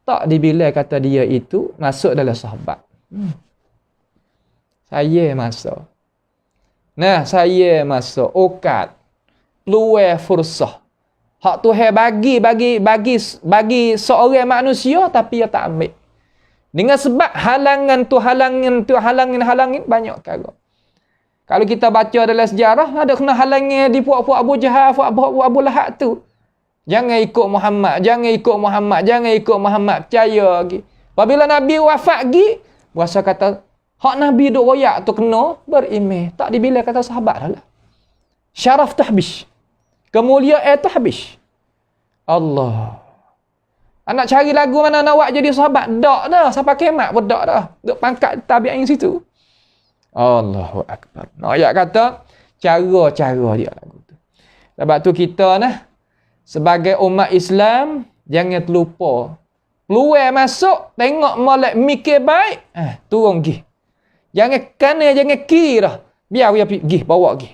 Tak dibilang kata dia itu masuk dalam sahabat. Saya masuk. Nah, saya masuk okat. Peluang fursah. Hak Tuhan bagi seorang manusia tapi dia tak ambil. Dengan sebab halangin banyak perkara. Kalau kita baca dalam sejarah, ada kena halangin di puak-puak Abu Jahal, puak-puak Abu Lahab tu. Jangan ikut Muhammad, percaya lagi. Apabila Nabi wafat lagi, berasa kata, hak Nabi duk royak tu kena berimeh. Tak dibila kata sahabat dah lah. Syaraf tu habis. Kemuliaan tu habis. Allah. Nak cari lagu mana nak buat jadi sahabat? Tak dah. Sampai kiamat pun tak dah. Duk pangkat tabi'in situ. Allahu Akbar. Nak ayat kata, cara dia lagu tu. Sebab tu kita sebagai umat Islam, jangan terlupa. Peluang masuk, tengok molek mikir baik, turun pergi. Jangan kanan, jangan kiri dah. Biar dia pergi, bawa pergi.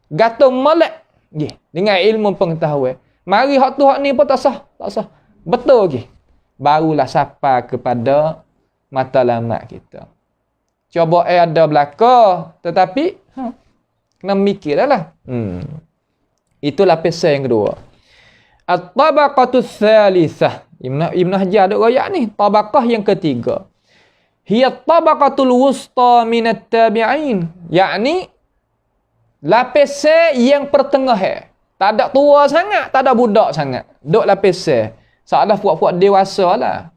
Gatung molek, pergi. Dengan ilmu pengetahuan. Mari hak tu hak ni pun tak sah. Betul pergi. Barulah sapa kepada matlamat kita. Cuba ada belaka, tetapi kena mikir dah lah. Itulah pesan yang kedua. At-tabaqatus tsalitsah. Ibn Hajar duk royak ni, tabaqah yang ketiga. Hiya tabaqatul wusta minat tabi'in. Yakni lapisan yang pertengahan. Tak ada tua sangat, tak ada budak sangat. Duk lapisan. Seolah puak-puak dewasa lah.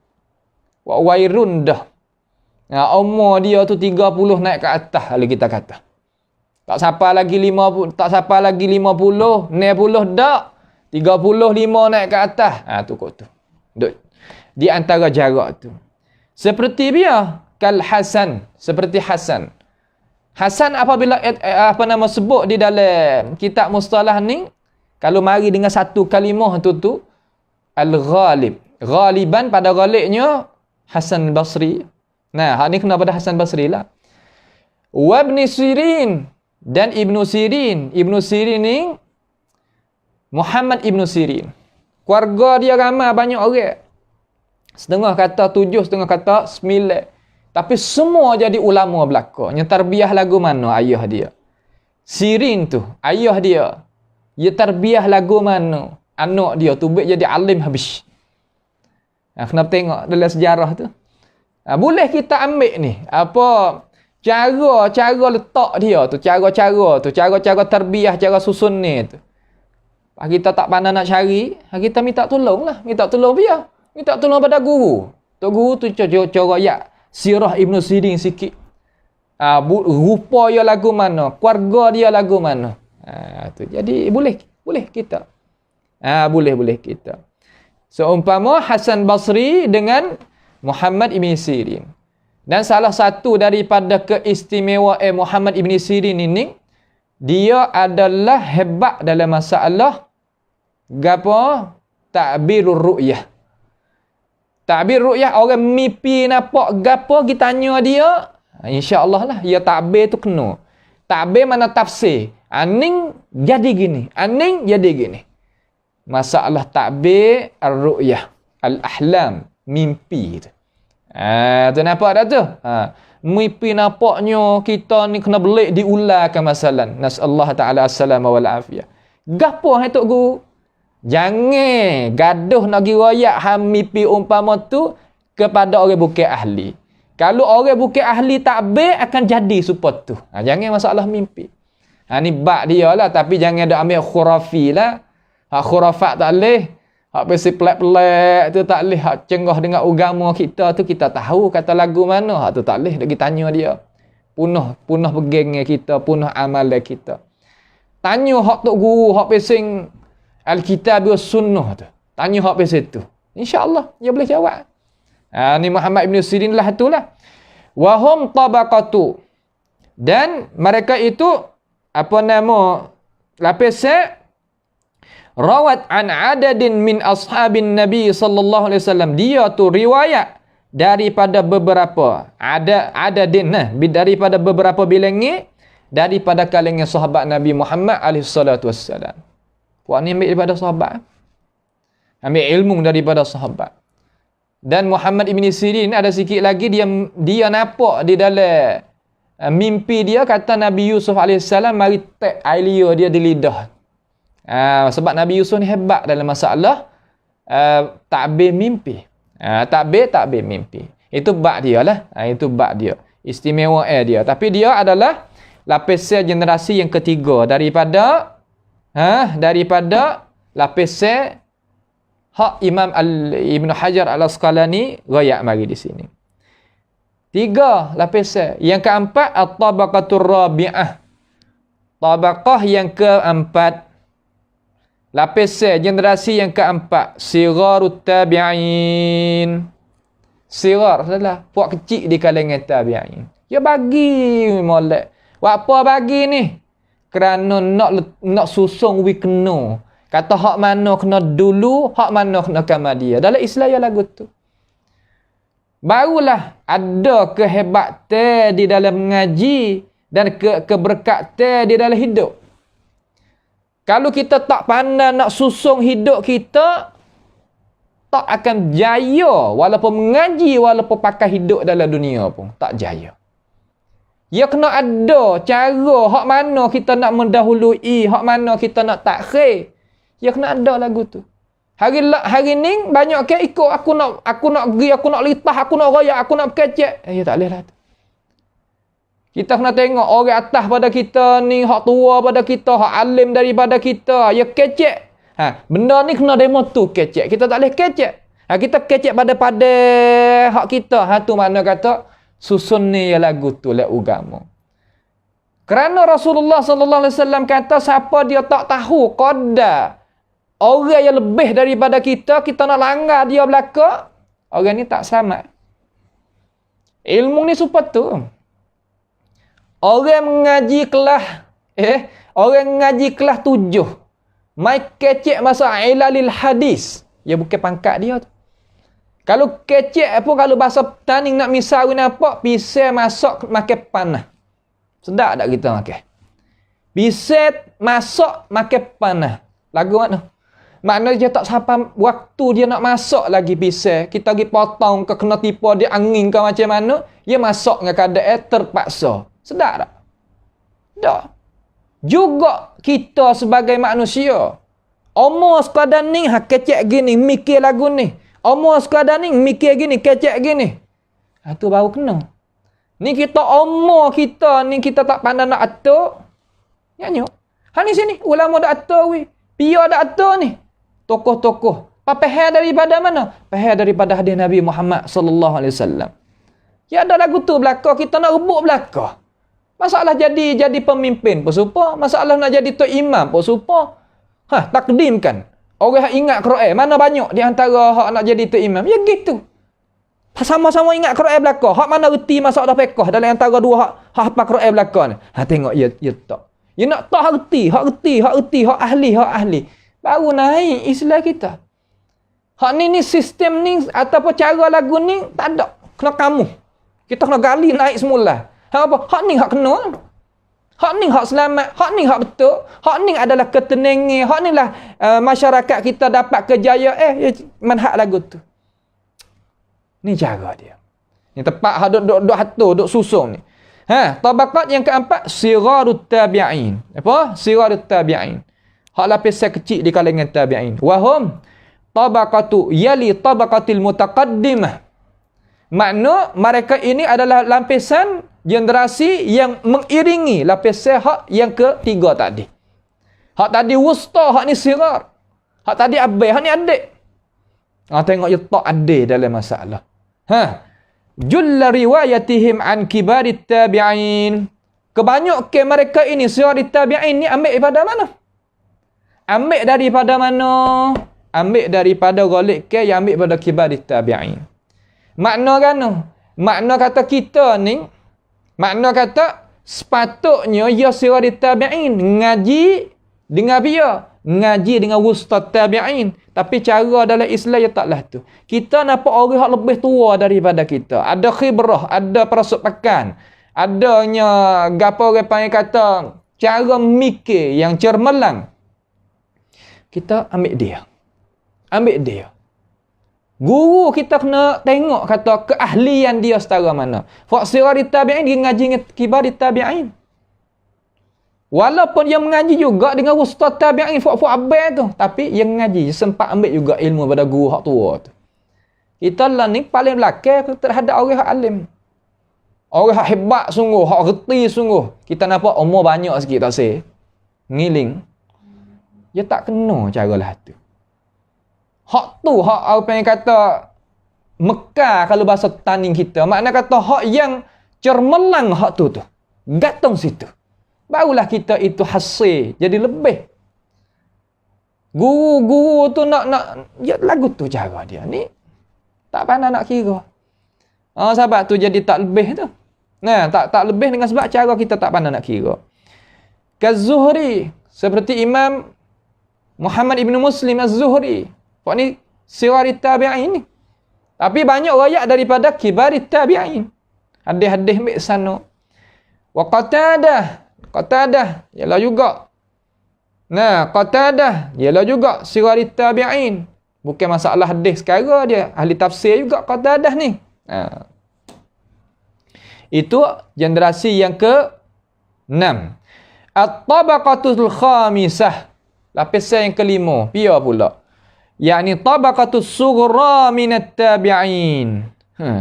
Puak wairun dah. Umur dia tu 30 naik ke atas kalau kita kata. Tak siapa lagi 50, 60 dak. 35 naik ke atas. Tu kot tu. Duk di antara jarak tu. Seperti dia kal Hasan, seperti Hasan. Hasan apabila sebut di dalam kitab mustalah ni, kalau mari dengan satu kalimah tu al-ghalib. Ghaliban pada ghalibnya Hasan Basri. Nah, hak ni kena pada Hasan Basri lah. Wa Ibn Sirin dan Ibnu Sirin. Ibnu Sirin ni Muhammad Ibnu Sirin. Keluarga dia ramai banyak orang. Setengah kata 7, setengah kata 9. Tapi semua jadi ulama belaka. Yang tarbiyah lagu mana ayah dia? Sirin tu, ayah dia. Dia tarbiyah lagu mana? Anak dia tu jadi alim habis. Kena tengok dalam sejarah tu. Boleh kita ambil ni cara letak dia tu, cara tarbiyah, cara susun ni tu. Kita tak pandai nak cari, kita minta tolong lah, minta tolong dia, minta tolong pada guru. Tok guru tu cara ya sirah Ibnu Sirin sikit. Rupa dia lagu mana, keluarga dia lagu mana. Tu. Jadi boleh kita. Boleh kita. Seumpama Hasan Basri dengan Muhammad Ibn Sirin. Dan salah satu daripada keistimewaan Muhammad Ibn Sirin ini, dia adalah hebat dalam masalah ta'birur ru'yah. Ta'bir ru'yah, orang mimpi nampak gapo, kita tanya dia, insya-Allah lah dia ta'bir tu kena. Ta'bir mana tafsir. Aning jadi gini, aning jadi gini. Masalah ta'bir ar-ru'yah, al-ahlam, mimpi tu. Tu nampak dah tu. Mimpi nampaknya kita ni kena belik diularkan masalah. Nasallahu ta'ala as-salama wal afiyah. Gapo hai tok guru? Jangan gaduh nak gi royak mimpi umpama tu kepada orang bukan ahli. Kalau orang bukan ahli takbir akan jadi support tu. Jangan masalah mimpi. Ni bab dia lah, tapi jangan ada ambil khurafi lah. Khurafat tak boleh. Hak besi pelak-pelak tu tak boleh. Hak cenggah dengan agama kita tu kita tahu kata lagu mana. Hak tu tak boleh. Nak tanya dia. Punah pegang kita, punah amal kita. Tanya hak tok guru, hak pesing Alkitab wa sunnah tu. Tanya hak pesing tu. InsyaAllah dia boleh jawab. Ni Muhammad Ibn Sirin lah itulah. Wahum tabaqatu. Dan mereka itu lapisan rawat an adadin min ashabin Nabi sallallahu alaihi wasallam. Dia tu riwayat daripada beberapa daripada beberapa bilangan daripada kalangan sahabat Nabi Muhammad alaihi salatu wasallam. Puak ni ambil daripada sahabat. Ambil ilmu daripada sahabat. Dan Muhammad Ibn Sirin ada sikit lagi dia nampak di dalam mimpi dia kata Nabi Yusuf AS mari tek air liur dia di lidah. Sebab Nabi Yusuf ni hebat dalam masalah takbir mimpi. Takbir mimpi. Itu bab dia lah. Itu bab dia. Istimewa dia. Tapi dia adalah lapisan generasi yang ketiga daripada lapisan hak Imam Ibn Hajar Al-Asqalani royak mari di sini. 3 lapisan. Yang keempat at-tabaqatur rabi'ah. Tabaqah yang keempat. Lapisan generasi yang keempat. Sigharut tabi'in. Sighar adalah puak kecil di kalangan tabi'in. Dia bagi molek. Buat apa bagi ni? Kerana nak susung we kena. Kata hak mana kena dulu, hak mana kena kemudian. Dalam Islam ya lagu tu. Barulah ada kehebatan di dalam mengaji dan keberkatan di dalam hidup. Kalau kita tak pandai nak susung hidup kita, tak akan jaya walaupun mengaji, walaupun pakai hidup dalam dunia pun. Tak jaya. Ya kena ada cara hak mana kita nak mendahului, hak mana kita nak takhir. Ya kena ada lagu tu. Hari ni banyak ke ikut aku nak pergi, aku nak litah, aku nak royak, aku nak kecek. Ya tak boleh lah tu. Kita kena tengok orang atas pada kita ni, hak tua pada kita, hak alim daripada kita, ya kecek. Benda ni kena demo tu kecek. Kita tak boleh kecek. Kita kecek pada hak kita. Tu makna kata susun ni ya lagu tu lah agama. Kerana Rasulullah sallallahu alaihi wasallam kata siapa dia tak tahu qadar orang yang lebih daripada kita nak langgar dia belaka, orang ni tak selamat. Ilmu ni supaya tu. Orang mengaji kelas orang mengaji kelas 7. Mai kecek masa ilalil hadis. Ya bukan pangkat dia tu. Kalau kecek pun kalau bahasa petani nak misalin apa, pisau masuk makan panah. Sedap tak kita makan? Pisau masuk makan panah. Lagu mana? Maknanya dia tak sampai waktu dia nak masak lagi pisau. Kita pergi potong ke kena tipu dia angin ke macam mana, dia masak dengan keadaan terpaksa. Sedap tak? Tak. Juga kita sebagai manusia. Umur sekadar ni kecek gini, mikir lagu ni. Umur sekadar ni mikir gini, kecek gini. Tu baru kena. Ni kita umur kita ni kita tak pandai nak atur. Nyanyi. Ni sini ulama dak atur we. Pia dak atur ni. Tokoh-tokoh. Pahal daripada mana? Pahal daripada hadis Nabi Muhammad sallallahu alaihi wasallam. Ya ada lagu tu belaka, kita nak rebut belaka. Masalah jadi pemimpin pun serupa, masalah nak jadi tok imam pun serupa. Takdimkan. Orang yang ingat Quran, mana banyak di antara hak nak jadi tok imam? Ya gitu. Sama-sama ingat Quran belaka. Hak mana reti masuk dah fiqh dalam antara dua hak hafal Quran belaka ni. Tengok ya tak. Ya nak tak reti, hak ahli. Baru naik Islam kita. Hak ni sistem ni ataupun cara lagu ni tak ada. Kena kamu. Kita kena gali naik semula. Hak ni hak kena. Hak ni hak selamat. Hak ni hak betul. Hak ni adalah ketenangan. Hak ni lah masyarakat kita dapat kejayaan. Manhaj lagu tu. Ni cara dia. Ni tepat hak duk susung ni. Tabaqat yang keempat sigharut tabi'in. Apa? Sigharut tabi'in. Hak lapisan kecil di kalangan tabi'in. Wahum tabaqatu yali tabaqatil mutaqaddimah. Makna mereka ini adalah lapisan generasi yang mengiringi lapisan hak yang ketiga tadi. Hak tadi wusta, hak ni sigar. Hak tadi abai, hak ni adik. Tengok dia tak adik dalam masalah. Julla riwayatihim an kibarit tabi'in. Kebanyakan mereka ini sigarit tabi'in ni ambil daripada mana? Ambil daripada mana? Ambil daripada ghalib ke yang ambil daripada kibarit tabi'in. Makna kan? Makna kata kita ni, makna kata sepatutnya ya sigarit tabi'in ngaji dengan dia, ngaji dengan ustaz tabi'in. Tapi cara dalam Islam ya taklah tu. Kita nampak orang yang lebih tua daripada kita. Ada khibrah, ada perasupakan. Adanya gapo orang panggil kata cara mikir yang cermelang. Kita ambil dia. Ambil dia. Guru kita kena tengok kata keahlian dia setara mana. Fak sighari tabi'in dia ngaji dengan kibari tabi'in. Walaupun dia mengaji juga dengan ustaz tabi'in fak abang tu, tapi dia mengaji sempat ambil juga ilmu pada guru hak tua tu. Kita lah ni paling belakang terhadap orang hak alim. Orang hak hebat sungguh, hak reti sungguh. Kita nampak umur banyak sikit tak say. Ngiling. Dia tak kena cara lah tu. Hak tu, hak apa yang kata Mekah kalau bahasa tanding kita. Makna kata hak yang cermelang hak tu. Gatong situ. Barulah kita itu hasil. Jadi lebih. Guru-guru tu nak ya, lagu tu cara dia. Ni tak pandai nak kira. Sebab tu jadi tak lebih tu. Nah, tak lebih dengan sebab cara kita tak pandai nak kira. Kaz-Zuhri. Seperti Imam Muhammad ibn Muslim Az-Zuhri. Kok ni sighari tabi'in ni. Tapi banyak rakyat daripada kibari tabi'in. Hadis-hadis ambil sana. Wa Qatadah ialah juga. Nah, Qatadah ialah juga sighari tabi'in. Bukan masalah hadis sekarang dia. Ahli tafsir juga Qatadah ni. Itu generasi yang ke-6. At-tabaqatul khamisah. Lapisan yang kelima. Pia pula. Yani tabaqatus sughra minat tabi'in.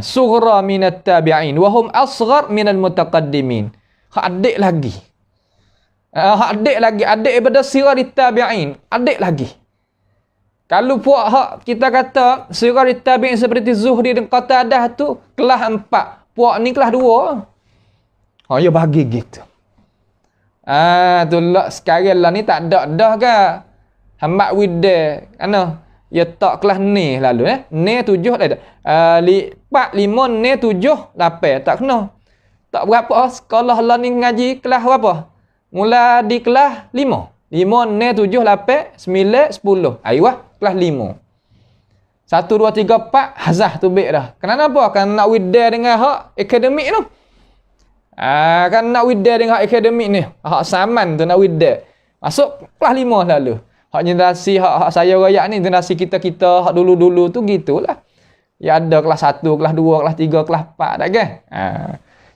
Sughra minat tabi'in. Wahum asghar minal mutaqaddimin. Hak adik lagi. Adik daripada sighari tabi'in. Adik lagi. Kalau puak hak kita kata sighari tabi'in seperti Zuhri dan Qatadah tu kelas 4. Puak ni kelas 2. Ya bagi gitu. Tu lah sekarang lah ni tak ada dah ke. Hamad wida. Ya tak kelas ni lalu ni 7 dah. 4 5 ni 7 8 tak kena. Tak berapa sekolah lah ni ngaji kelas berapa? Mula di kelas 5. 5 ni 7 8 9 10. Ayuh kelas 5. 1 2 3 4 hazah tu baik dah. Kenapa? Kan nak wida dengan hak akademik tu. Kan nak wida dengan hak akademik ni. Hak saman tu nak wida. Masuk kelas 5 lalu. Hak generasi hak saya rakyat ni generasi kita hak dulu-dulu tu gitulah. Ya ada kelas 1, kelas 2, kelas 3, kelas 4 tak ke?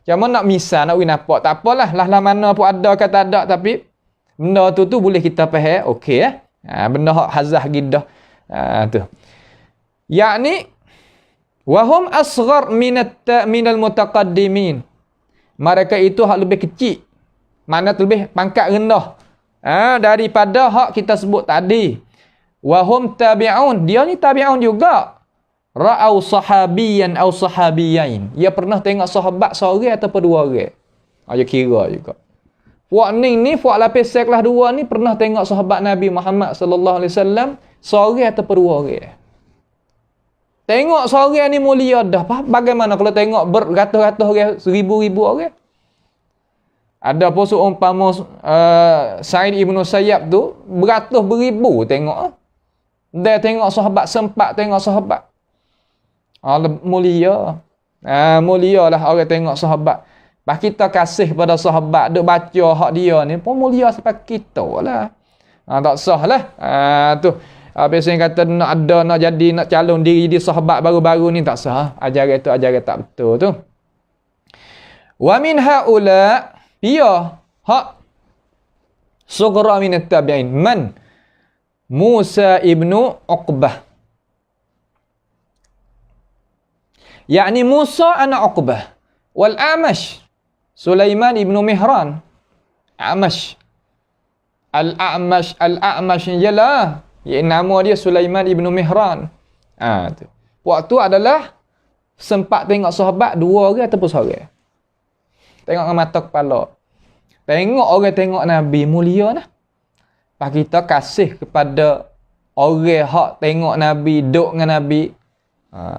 Cuma nak misal nak nampak tak apalah lah mana pun ada kata ada tapi benda tu boleh kita faham okey benda hak hazah gidah tu. Yakni wahum asghar minal mutaqaddimin. Mereka itu hak lebih kecil. Mana lebih pangkat rendah. Daripada hak kita sebut tadi. Wahum tabi'un. Dia ni tabi'un juga. Ra'au sahabiyan au sahabiyain. Dia pernah tengok sahabat seorang ataupun dua orang. Dia kira juga. Puak ni puak lapis kelas 2 ni pernah tengok sahabat Nabi Muhammad sallallahu alaihi wasallam seorang ataupun dua orang. Tengok seorang ni mulia dah. Bagaimana kalau tengok beratus-ratus orang, seribu-ribu orang? Ada pun seumpama Sa'id ibn Sayyab tu beratus beribu tengok. Dia tengok sahabat, sempat tengok sahabat. Mulia. Mulia lah orang tengok sahabat. Pas kita kasih pada sahabat, duk baca hak dia ni pun mulia sampai kita lah. Tak sah lah. Tu. Biasanya kata nak jadi nak calon diri di sahabat baru-baru ni tak sah. Ajaran tu ajaran tak betul tu. Wa min haula Iya, hak sughra min at-tabi'in. Man? Musa ibnu Uqbah. Yani Musa anak Uqbah. Wal A'mash. Sulaiman ibnu Mihran. A'mash. Al-A'mash ialah nama dia Sulaiman ibnu Mihran. Tu. Waktu adalah sempat tengok sahabat 2 orang ataupun seorang. Tengok dengan mata kepala. Tengok orang tengok Nabi mulia lah. Pas kita kasih kepada orang hak tengok Nabi, duduk dengan Nabi.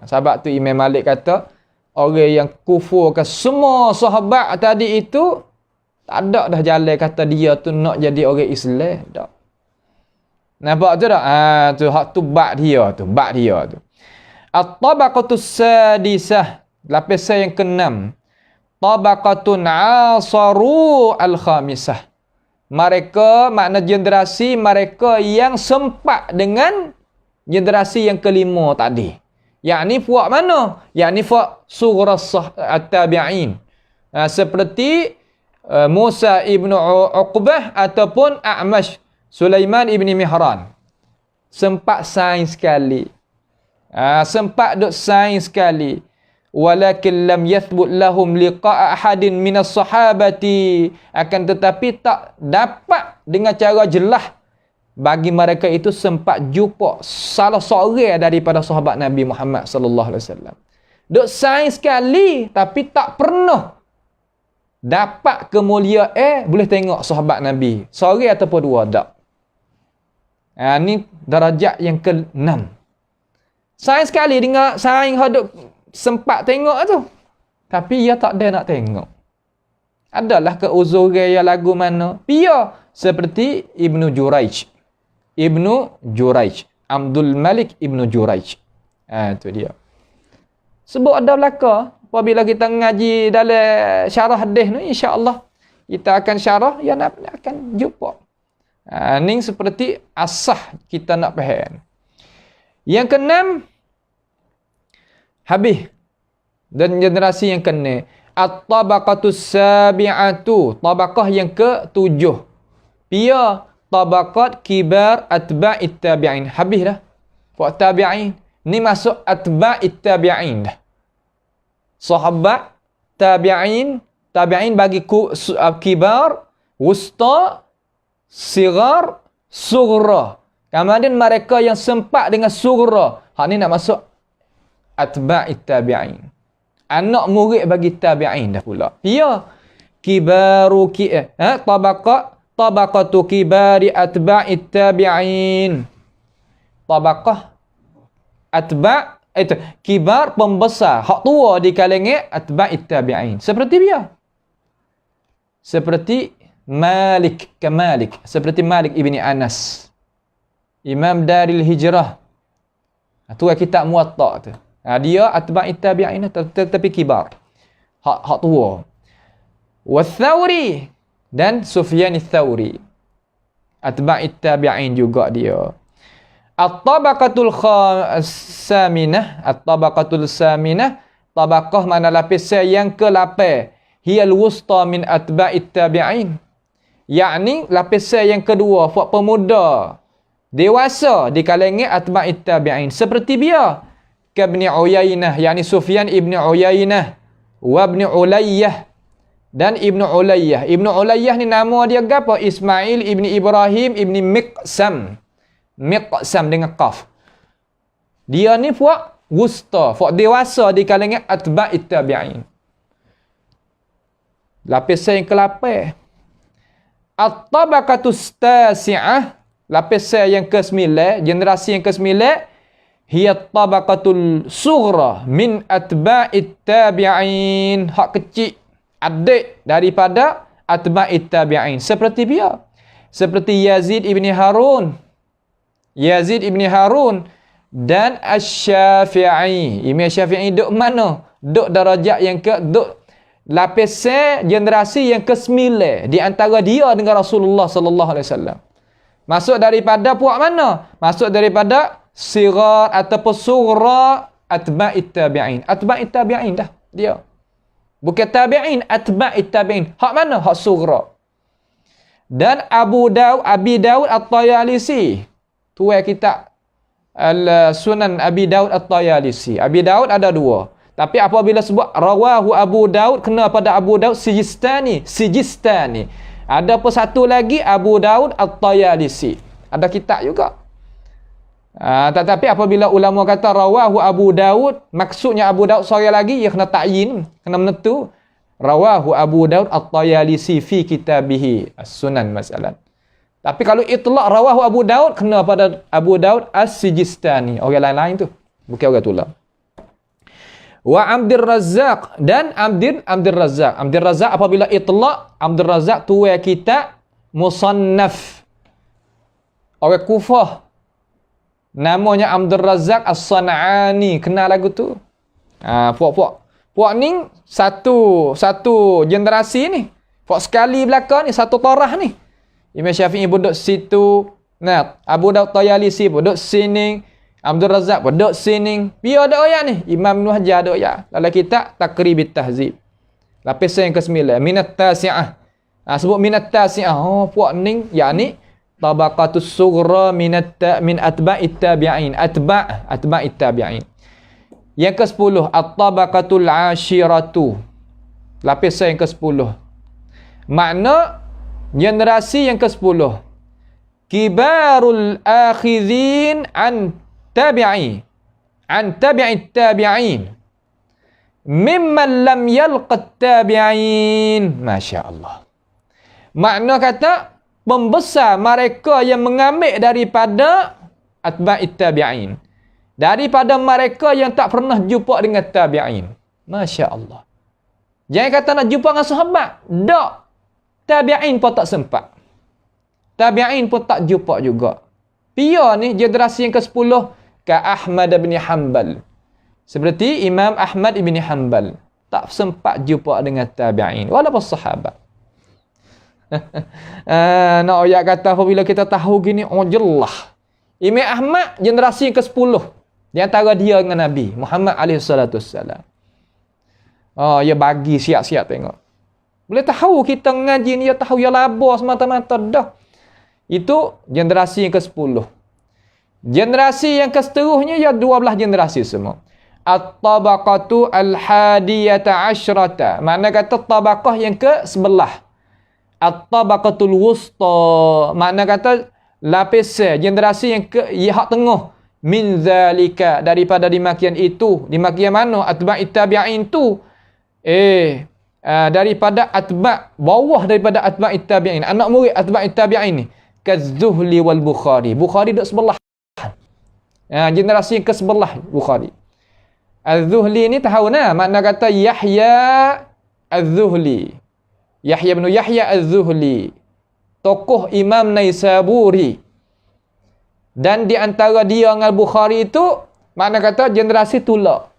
Sebab tu Imam Malik kata, orang yang kufurkan semua sahabat tadi itu, tak ada dah jalan kata dia tu nak jadi orang Islam. Tak. Nampak tu tak? Tu hak tu bak dia tu. At-tabaqatus sadisah. Lapisan yang ke-6. Tabaqatun asaru al-khamisah. Mereka, makna generasi mereka yang sempat dengan generasi yang kelima tadi. Yakni puak mana? Yakni puak sughra at-tabi'in. Seperti Musa ibn Uqbah ataupun A'mash Sulaiman ibn Mihran. Sempat sains sekali. Sempat duk sains sekali. Walakin lam yathbut lahum liqa'a ahadin minas sahabati. Akan tetapi tak dapat dengan cara jelas bagi mereka itu sempat jumpa salah seorang daripada sahabat Nabi Muhammad sallallahu alaihi wasallam. Duk sains sekali tapi tak pernah dapat kemuliaan boleh tengok sahabat Nabi. Seorang ataupun dua tak. Ni darajat yang ke-6. Sains sekali dengan sains haduk sempat tengok tu. Tapi ia tak ada nak tengok. Adalah keuzuran yang lagu mana? Pia seperti Ibnu Juraij. Abdul Malik Ibnu Juraij. Itu dia. Sebab ada belaka apabila kita ngaji dalam syarah hadis ni, insya-Allah kita akan syarah yang akan jumpa. Ni seperti asah kita nak faham. Yang keenam, habis. Dan generasi yang kena, at-tabaqatus sabi'atu, tabaqah yang ke-7. Pia tabaqat kibar atba'it tabi'in. Habis dah. Puak tabi'in. Ni masuk atba'it tabi'in dah. Sahabat, tabi'in bagi kibar, wusta, sigar, sughra. Kemudian mereka yang sempat dengan sughra. Hak ni nak masuk atba'it tabi'in. Anak murid bagi tabi'in dah pula. Ya. Kibaru tabaqatu kibari atba'it tabi'in. Tabaqah atba' itu kibar pembesar, hak tua di kalangan atba'it tabi'in. Seperti dia. Seperti Malik, seperti Malik ibni Anas. Imam Daril Hijrah. Tu kitab Muwatta tu. Dia atba'it tabi'in tetapi kibar. Hak tua. Wath-Thawri dan Sufyan ats-Tsauri. Atba'it tabi'in juga dia. At-tabaqatul saminah, tabaqah mana lapisan yang ke-8. Hiyal wusta min atba'it tabi'in. Yakni lapisan yang kedua, buat pemuda dewasa di kalangan atba'it tabi'in. Seperti dia Ibn Uyainah, yakni Sufyan ibn Uyainah wa ibn Ulayyah dan Ibn Ulayyah. Ibn Ulayyah ni nama dia apa? Ismail ibn Ibrahim ibn Miqsam dengan qaf. Dia ni puak wusta, puak dewasa di kalangan atba'it tabi'in. Lapisan yang ke-8. At-tabaqatus tasi'ah, lapisan yang ke-9, generasi yang ke-9, hiya tabaqatul sughra min atba'it tabi'in. Hak kecil, adik daripada atba'it tabi'in. Seperti dia. Seperti Yazid ibn Harun dan Asy-Syafi'i. Imam Syafi'i duk mana? Duk darajat yang duk lapisan generasi yang ke-9 di antara dia dengan Rasulullah sallallahu alaihi wasallam. Masuk daripada puak mana? Masuk daripada sigar ataupun sughra atba'it tabi'in. Atba'it tabi'in dah dia. Bukan tabi'in, atba'it tabi'in. Hak mana? Hak sughra. Dan Abi Daud At-Tayalisi. Tu kitab Al-Sunan Abi Daud At-Tayalisi. Abi Daud ada 2. Tapi apabila sebut rawahu Abu Daud, kena pada Abu Daud Sijistani. Ada pun satu lagi Abu Daud At-Tayalisi. Ada kitab juga. Tetapi apabila ulama kata rawahu Abu Daud, maksudnya Abu Daud seorang lagi, ia kena ta'yin, kena menentu. Rawahu Abu Daud At-Tayalisi fi kitabihi As-Sunan masalan. Tapi kalau itlaq rawahu Abu Daud, kena pada Abu Daud As-Sijistani. Orang lain-lain tu. Bukan orang tulang. Wa Abdur Razzaq dan Abdur Razzaq. Abdur Razzaq apabila itlaq, Abdur Razzaq tuai kitab Musannaf. Orang Kufah. Namanya Abdur Razzaq As-San'ani. Kenal lagu tu? Puak ni satu generasi ni. Puak sekali belakang ni, satu tarah ni. Imam Syafi'i duduk situ. Nah, Abu Daud Tayalisi duduk sini. Abdul Razak pun duk sini. Biar ada ayat ni. Imam Ibn Hajar ada ayat. Dalam kitab Taqribit Tahzib. Lapisan yang ke-9. Minat tasi'ah. Sebut minat tasi'ah. Oh, puak ni. Ya ni. Tabaqatus sughra min atba'it tabi'in. Atba'it tabi'in. Yang ke-10. At-tabaqatul ashiratu. Lapisan yang ke-10. Makna generasi yang ke-10. Kibarul akhidhin an tabi'it tabi'in. Mimman lam yalqat tabi'in. Masya Allah. Makna kata, pembesar mereka yang mengambil daripada atba'it tabi'in. Daripada mereka yang tak pernah jumpa dengan tabi'in. Masya Allah. Jangan kata nak jumpa dengan sahabat. Tak. Tabi'in pun tak sempat. Tabi'in pun tak jumpa juga. Pia ni generasi yang ke-10. Ka Ahmad bin Hanbal. Seperti Imam Ahmad bin Hanbal. Tak sempat jumpa dengan tabi'in. Walaupun sahabat. Nak ayat kata apabila kita tahu gini. Oh jelas. Imam Ahmad generasi yang ke-10. Di antara dia dengan Nabi Muhammad SAW. Oh, dia bagi siap-siap tengok. Boleh tahu kita ngaji ni, dia tahu dia labur semata-mata dah. Itu generasi yang ke-10. Generasi yang seterusnya ya 12 generasi semua. At-tabaqatu al-hadiyata asyrata. Makna kata tabaqah yang ke-11. At-tabaqatul wusta. Makna kata lapisan generasi yang hak tengah. Min zalika. Daripada dimakian itu. Dimakian mana? Atba'it tabi'in tu. Daripada atba' bawah daripada atba'it tabi'in. Anak murid atba'it tabi'in ni. Kaz-Zuhli wal Bukhari. Bukhari duduk sebelah. Generasi ke-11 Bukhari. Az-Zuhli ni tahu nah. Makna kata Yahya Az-Zuhli. Yahya bin Yahya Az-Zuhli. Tokoh Imam Naisaburi. Dan di antara dia dengan Bukhari itu, makna kata generasi tula.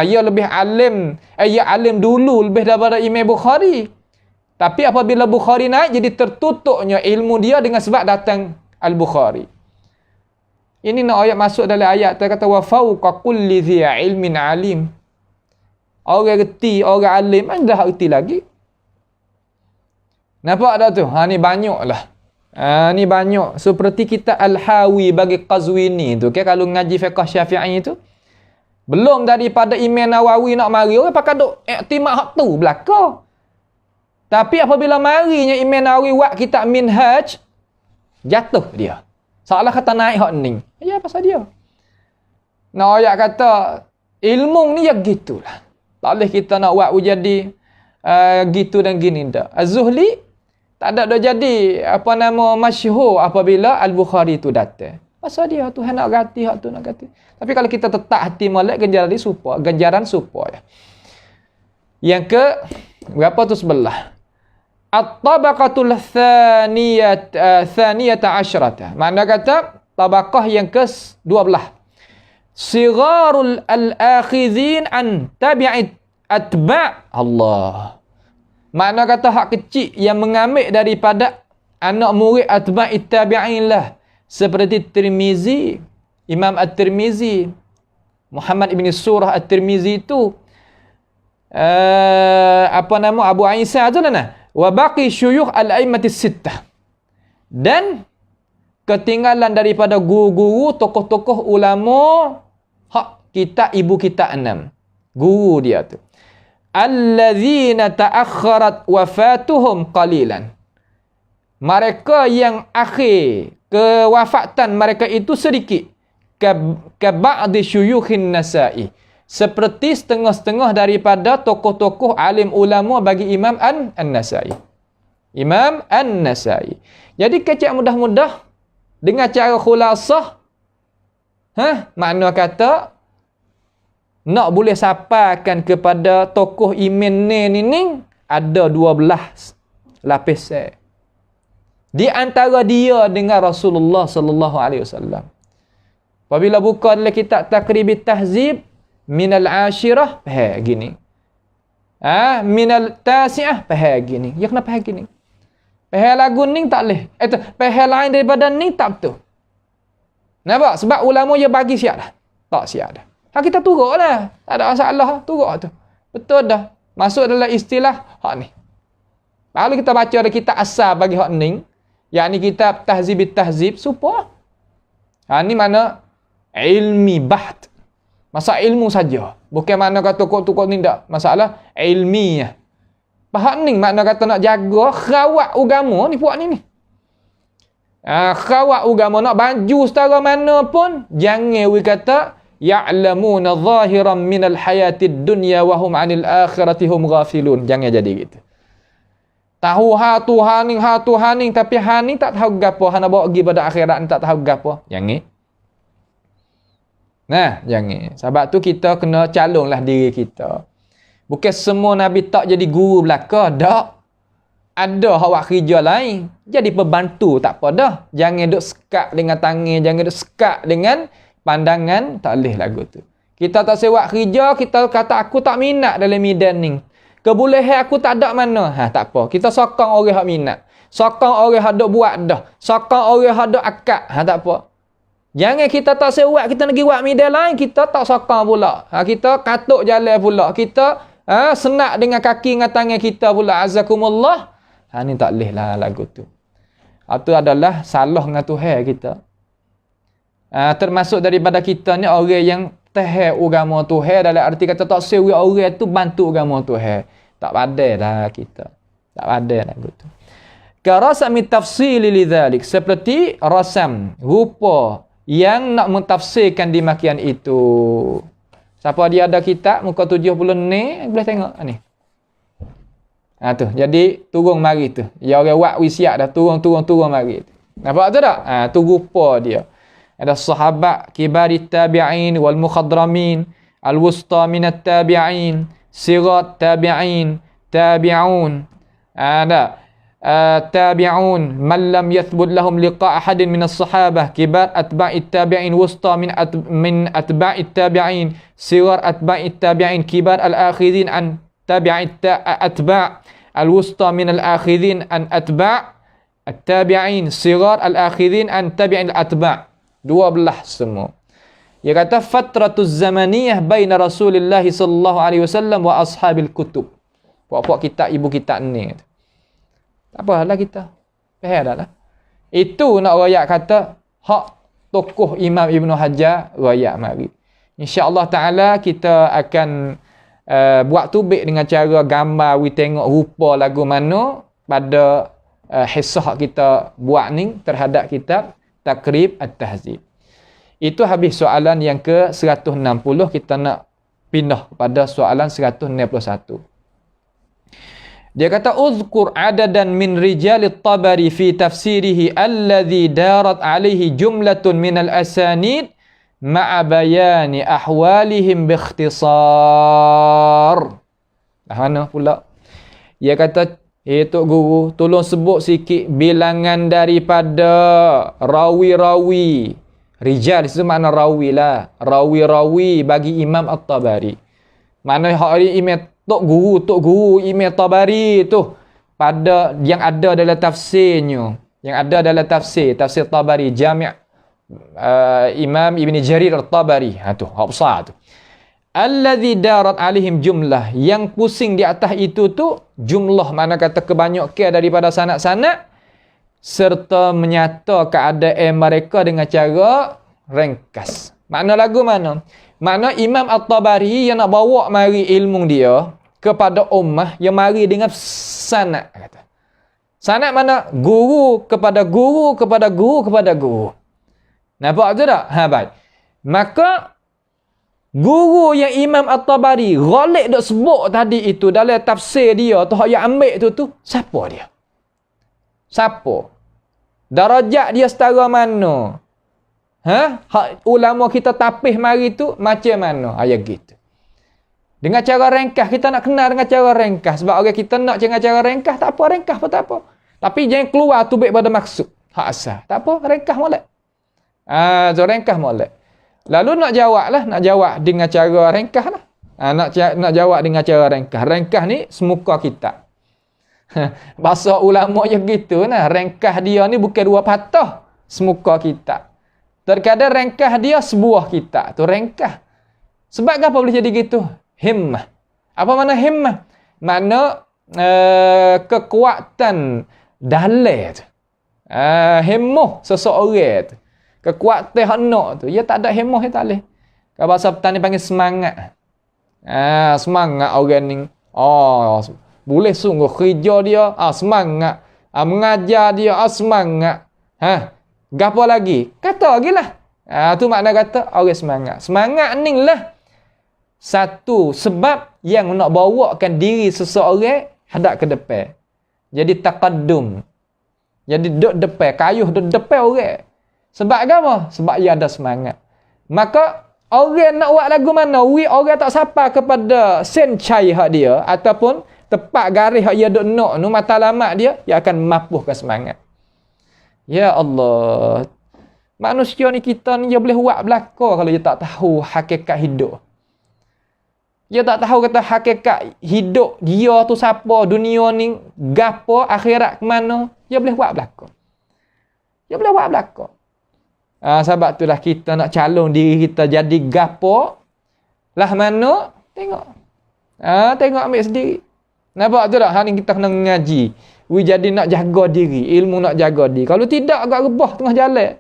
Ia lebih alim. Ia alim dulu lebih daripada Imam Bukhari. Tapi apabila Bukhari naik, jadi tertutupnya ilmu dia dengan sebab datang Al-Bukhari. Ini nak ayat masuk dalam ayat. Dia kata, wa fawqa kulli dhi ilmin alim. Orang reti, orang alim, dah reti lagi. Nampak tak tu? Ni banyak lah. Ni banyak. Seperti kita Al-Hawi bagi Qazwini tu. Kalau ngaji fiqh Syafi'i tu. Belum daripada Imam Nawawi nak mari. Orang pakai duk iktimat hak tu belakang. Tapi apabila marinya Imam Nawawi buat kitab Minhaj, jatuh dia. Seolah kata naik hak ni. Ya, pasal dia. Nak ayat kata, ilmu ni ya gitulah. Tak boleh kita nak buat jadi gitu dan gini dah. Az-Zuhli, tak ada dah jadi masyhur apabila Al-Bukhari tu datang. Pasal dia, Tuhan nak ganti hak tu, nak ganti. Tapi kalau kita tetap hati molek, ganjaran supa ya. Yang ke berapa tu sebelah? At-tabaqatul thaniyata asyrata. Makna kata tabaqah yang ke-12. Sigharul al-akhidhin an tabi'it atba' Allah. Makna kata hak kecil yang mengambil daripada anak murid atba'it tabi'in lah. Seperti Tirmizi, Imam At-Tirmizi, Muhammad ibn Surah At-Tirmizi itu Abu Isa tu nah. Wa baqi syuyukh al-aimmatis sittah. Dan ketinggalan daripada guru-guru, tokoh-tokoh ulama hak kita ibu kita 6. Guru dia tu. Allazina ta'akhkharat wafatuhum qalilan. Mereka yang akhir kewafatan mereka itu sedikit. Ka ba'di syuyukhin Nasa'i. Seperti setengah-setengah daripada tokoh-tokoh alim ulama bagi Imam An-Nasa'i. Imam An-Nasa'i. Jadi kecek mudah-mudah dengan cara khulasah. Makna kata nak boleh sampaikan kepada tokoh iman ni ada 12 lapisan. Di antara dia dengan Rasulullah sallallahu alaihi wasallam. Apabila buka dalam kitab Taqribit Tahzib, minal ashirah, faham gini. Minal tasi'ah, faham gini. Ya kenapa faham gini? Faham lagu ni tak boleh. Faham lain daripada ni tak betul. Nampak? Sebab ulama dia bagi siap dah. Tak siap dah. Kita turut lah. Tak ada masalah. Turut tu. Betul dah. Masuk dalam istilah hak ni. Kalau kita baca ada kitab asal bagi hak ni, yang ni kitab Tahzib supaya. Ni mana ilmi baht. Masalah ilmu saja. Bukan mana kata tukuk-tukuk ni tak. Masalah ilmiah. Faham ni makna kata nak jaga khawat agama ni puak ni. Khawat agama nak baju setara mana pun jangan we kata ya'lamuna zahiran minal hayatid dunya wa hum 'anil akhirati hum ghafilun. Jangan jadi gitu. Tahu Tuhan ni tapi ni tak tahu gapo, hang nak bawa pergi pada akhirat ni tak tahu gapo. Jangan. Nah, jangan. Sebab tu kita kena calonlah diri kita. Bukan semua Nabi tak jadi guru belaka. Tak. Ada hak buat kerja lain. Jadi pembantu tak apa dah. Jangan duk sekat dengan tangan. Jangan duk sekat dengan pandangan. Tak boleh lagu tu. Kita tak sewak kerja. Kita kata aku tak minat dalam medan ni. Kebolehan aku tak ada mana. Tak apa. Kita sokong orang yang minat. Sokong orang yang duk buat dah. Sokong orang yang duk akad. Tak apa. Jangan kita tak sewak. Kita nak pergi buat medan lain. Kita tak sokong pula. Kita katuk jalan pula. Kita senak dengan kaki dengan tangan kita pula. Azakumullah. Ni tak boleh lah lagu tu. Itu adalah salah dengan Tuhan kita. Termasuk daripada kita ni orang yang tahan agama Tuhan. Dalam arti kata tak sewa orang tu bantu agama Tuhan. Tak pandai dah kita. Tak pandai lagu tu. Karasami tafsili lidhalik. Seperti rasam. Rupa yang nak mentafsirkan dimakian itu. Siapa dia ada kitab muka 70 ni boleh tengok ni. Tu. Jadi turun mari tu. Ya orang buat wisiat dah turun mari tu. Nampak tu tak? Tu rupa dia. Ada sahabat kibarit tabi'in wal mukhadramin, al wusta minat tabi'in, sirat tabi'in, tabi'un. Ada tabi'un man lam yathbut lahum liqa' ahadin min as-sahabah, kibar atba'it tabi'in, wusta min atba'it tabi'in, sirar atba'it tabi'in, kibar al-akhidhin an tabi'it atba', al-wusta min al-akhidhin an atba' at-tabi'in, sirar al-akhidhin an tabi'in al-atba'. 12 semua. Dia kata fatratuz zamaniyah baina Rasulullah sallallahu alaihi wasallam wa ashabil kutub. Puak-puak kitab ibu kitab ni. Tak apalah kita. Faham dah lah. Itu nak rakyat kata hak tokoh Imam Ibn Hajar rakyat mari. Insya-Allah taala kita akan buat tubik dengan cara gambar we tengok rupa lagu mana pada hisah kita buat ni terhadap kitab Takrib At-Tahzib. Itu habis soalan yang ke-160. Kita nak pindah kepada soalan 161. Dia kata uzkur adadan min rijalit Tabari fi tafsirihi alladhi darat alaihi jumlatun minal asanid ma'a bayani ahwalihim biikhtisar. Mana pula? Dia kata Tok Guru, tolong sebut sikit bilangan daripada rawi-rawi. Rijal itu makna rawi lah. Rawi-rawi bagi Imam At-Tabari. Mana hari Imam Tok Guru Imam Tabari tu pada yang ada dalam tafsirnya. Yang ada dalam tafsir Tabari, Jami' Imam Ibn Jarir At-Tabari. Tu, hak besar tu. Alladhi darat alihim jumlah. Yang pusing di atas itu tu jumlah, mana kata kebanyakan daripada sanad-sanad serta menyata keadaan mereka dengan cara ringkas. Makna lagu mana? Makna Imam At-Tabari yang nak bawa mari ilmu dia kepada ummah yang mari dengan sanad kata. Sanad mana? Guru kepada guru kepada guru kepada guru. Nampak tu tak? Baik. Maka guru yang Imam At-Tabari ghalib dok sebut tadi itu dalam tafsir dia tu yang ambil tu siapa dia? Siapa? Darajat dia setara mana? Ulama kita tapih mari tu macam mana? Ayat gitu. Dengan cara ringkas, kita nak kenal dengan cara ringkas. Sebab orang kita nak dengan cara ringkas, tak apa ringkas pun tak apa. Tapi jangan keluar tubik pada maksud. Hak asal. Tak apa, ringkas molek. Ringkas molek. Lalu nak jawab dengan cara ringkas lah. Nak jawab dengan cara ringkas. Ringkas ni semuka kitab. Bahasa ulama je gitu nah. Ringkas dia ni bukan dua patah, semuka kitab. Terkadang rengkah dia sebuah kitab tu rengkah. Sebab apa boleh jadi gitu? Himmah. Apa makna himmah? Makna kekuatan dalil tu. Hemmoh seseorang tu. Kekuatan hak nak tu. Dia tak ada hemmoh, dia tak boleh. Kalau bahasa petani panggil semangat. Semangat orang ni. Boleh sungguh kerja dia. Semangat. Mengajar dia. Semangat. Gapo lagi? Kata lagi lah. Tu makna kata orang semangat. Semangat ni lah satu sebab yang nak bawakan diri seseorang hadap ke depan. Jadi taqaddum. Jadi duduk depan, kayuh duduk depan orang. Sebab apa? Sebab ia ada semangat. Maka orang nak buat lagu mana? Orang tak sapa kepada sencai hak dia ataupun tepat garis hak dia duk nak nu matlamat dia akan mapuhkan semangat. Ya Allah. Manusia ni kita ni dia boleh buat belaka kalau dia tak tahu hakikat hidup. Dia tak tahu kata hakikat hidup dia tu siapa, dunia ni gapo, akhirat ke mana, dia boleh buat belaka. Dia boleh buat belaka. Sebab itulah kita nak calon diri kita jadi gapo lah mana, tengok. Tengok ambil sendiri. Nampak tu tak? Hari ni kita kena mengaji. Jadi nak jaga diri, ilmu nak jaga diri. Kalau tidak agak rebah tengah jalan.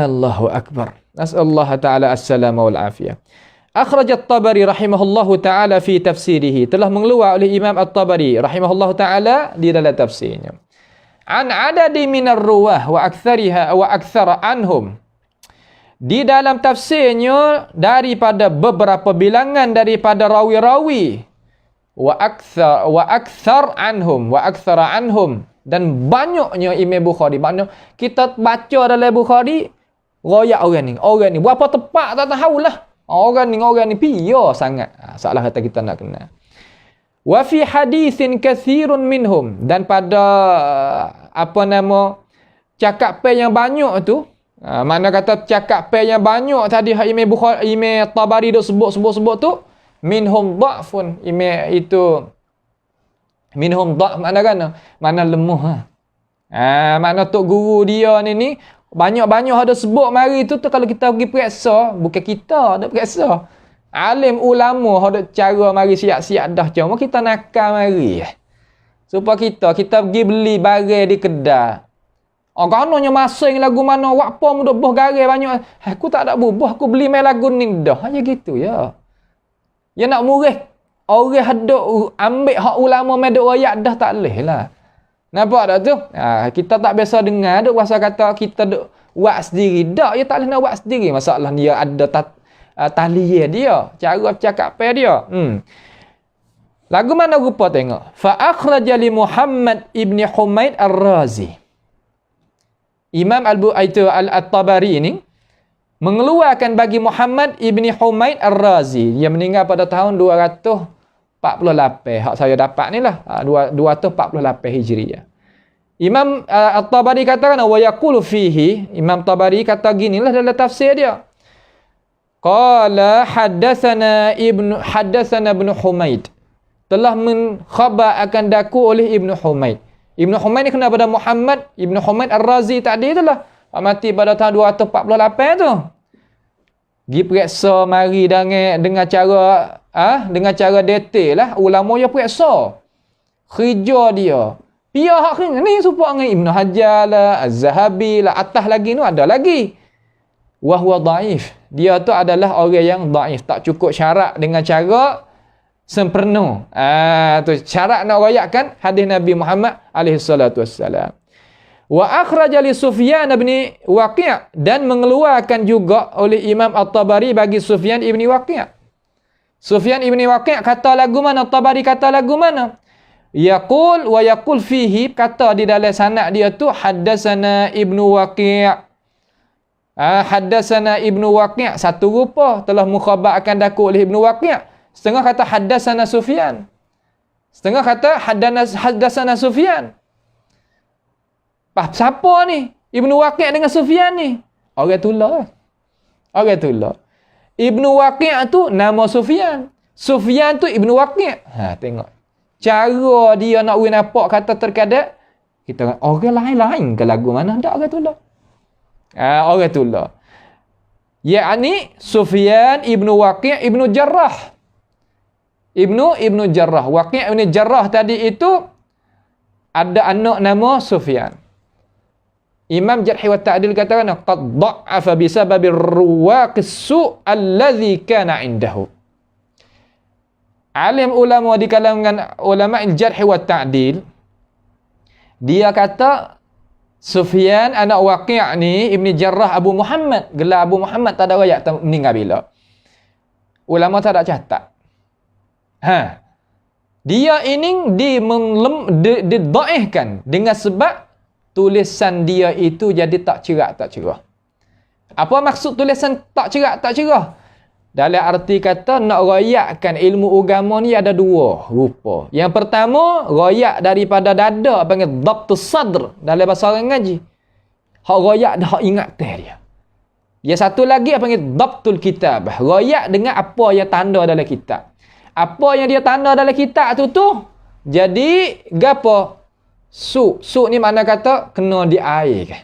Allahu akbar. Nas'allahu ta'ala as-salama wal afiyah. Akhraj at-Tabari rahimahullahu ta'ala fi tafsirihi. Telah mengeluar oleh Imam at-Tabari rahimahullahu ta'ala di dalam tafsirnya. An adadi minar ruwah wa aktsariha wa aktsara anhum. Di dalam tafsirnya daripada beberapa bilangan daripada rawi-rawi wa aktsar anhum wa aktsara anhum, dan banyaknya Imam Bukhari. Maknanya kita baca dalam Bukhari royak orang ni berapa tepat tak tahulah. Orang ni pia sangat. Salah kata kita nak kenal. Wa fi haditsin katsirun minhum, dan pada cakapan yang banyak tu, mana kata cakapan yang banyak tadi Imam Bukhari, Imam Tabari duk sebut tu, minhum dha'fun, itu minhum dha'f mana kan? Mana lemah. Mana tok guru dia ni banyak-banyak ada sebut mari tu kalau kita pergi periksa, bukan kita nak periksa. Alim ulama ada cara mari siap-siap dah, cuma kita nakal mari. Supaya kita pergi beli barang di kedai. Kanonnya masing lagu mana wak apa mu duk buh garai banyak. Aku tak ada bubuh, aku beli mai lagu ni dah. Hanya gitu ya. Ya nak murih orang haduk ambil hak ulama mai duk royak dah tak leh lah. Nampak tak tu? Kita tak biasa dengar duk pasal kata kita duk buat sendiri. Tak, dia tak boleh nak buat sendiri. Masalah dia ada tahliah dia, cara cakap dia. Lagu mana rupa tengok. Fa akhraja li Muhammad ibn Humaid Ar-Razi. Imam Al-Tabari ini mengeluarkan bagi Muhammad ibn Humaid Ar-Razi. Dia meninggal pada tahun 248. Hak saya dapat ni lah. 248 Hijriah. Imam At-Tabari katakan wa yaqulu fihi. Imam Tabari kata ginilah dalam tafsir dia. Qala haddatsana ibn Humaid. Telah mengkhabar akan daku oleh Ibn Humaid. Ibn Humaid ni kena pada Muhammad Ibn Humaid Ar-Razi tadi tu lah. Mati pada tahun 248 tu. Gi periksa mari dengan cara detail lah. Ulama dia periksa kerja dia. Pihak hak ni supaya dengan Ibn Hajar lah, Az-Zahabi lah, atas lagi tu ada lagi. Wa huwa dhaif. Dia tu adalah orang yang dhaif, tak cukup syarat dengan cara sempurna. Tu syarat nak royakkan hadis Nabi Muhammad alaihi salatu wassalam. Wa akhraja li Sufyan bin Waqi', dan mengeluarkan juga oleh Imam At-Tabari bagi Sufyan ibn Waqi'. Sufyan ibn Waqi' kata lagu mana? Tabari kata lagu mana? Yaqul wa yaqul fihi, kata di dalam sanad dia tu haddatsana Ibnu Waqi'. Haddatsana Ibnu Waqi', satu rupa telah mukhabarkan daku oleh Ibnu Waqi'. Setengah kata haddatsana Sufyan. Setengah kata haddatsana Sufyan. Siapa ni? Ibnu Waqi' dengan Sufyan ni? Orang tulah. Ibnu Waqi' tu nama Sufyan. Sufyan tu Ibnu Waqi'. Tengok. Cara dia nak nampak kata terkadang kita orang lain-lain ke lagu mana? Tak orang tulah. Orang tu lah. Yakni Sufyan ibnu Waqi' ibnu Jarrah. Ibnu Jarrah. Waqi' ibnu Jarrah tadi itu ada anak nama Sufyan. Imam Jarh wa Ta'dil katakan qad dha'afa bisababi ruwaqis su' allazi kana indahu. Alim ulama di kalangan ulama Jarh wa Ta'dil dia kata Sufyan anak Waqi' ni Ibn Jarrah Abu Muhammad, gelar Abu Muhammad tak ada riwayat meninggal bila. Ulama tak ada catat. Dia ini didhaifkan dengan sebab tulisan dia itu jadi tak cerah. Apa maksud tulisan tak cerah? Dalam arti kata nak royakkan ilmu agama ni ada dua rupa. Yang pertama, royak daripada dada panggil dhabtus sadr dalam bahasa orang ngaji. Hak royak dah hak ingat dia. Yang satu lagi panggil dhabtul kitabah. Royak dengan apa yang tanda dalam kitab. Apa yang dia tanda dalam kitab tu jadi gapo? Su ni makna kata kena di air kan.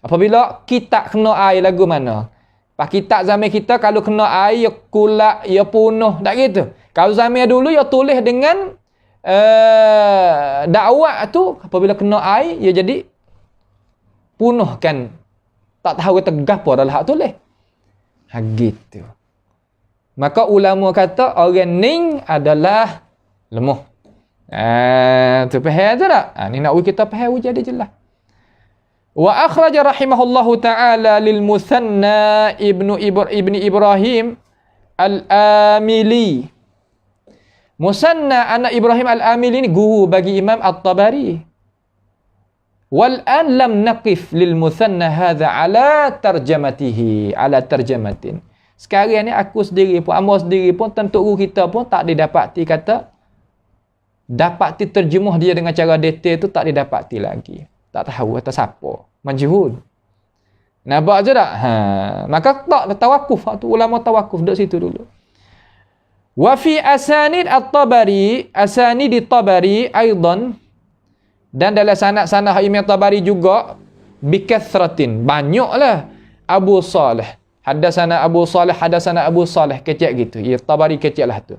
Apabila kitab kena air lagu mana? Pak kitab zaman kita kalau kena air, ya kulak, ya punuh. Tak gitu. Kalau zaman dulu, ya tulis dengan dakwah tu. Apabila kena air, ya jadi punuh kan. Tak tahu kata gapo dalam hak tulis. Gitu. Maka ulama kata orang ni adalah lemah. Tu faham tu tak? Ni nak kita faham jadi jelas. Wa akhraja rahimahullahu ta'ala lil Musanna ibnu Ibrahim al-Amili. Musanna anak Ibrahim al-Amili ni guru bagi Imam At-Tabari. Wal an lam naqif lil Musanna hadha ala tarjamatin. Sekarang ni aku sendiri pun, amba sendiri pun, tentu guru kita pun tak didapati kata dapati terjemuh dia dengan cara detail tu tak didapati lagi. Tak tahu atas siapa. Majhul. Nampak je tak? Maka tak tawakuf. Ulama tawakuf duduk situ dulu. Wa fi asanid at-Tabari, asanid at-Tabari aidan, dan dalam sanad-sanad Imam Tabari juga bikathratin, banyaklah Abu Salih. Hadasana Abu Salih kecil gitu. Ya Tabari kecil lah tu.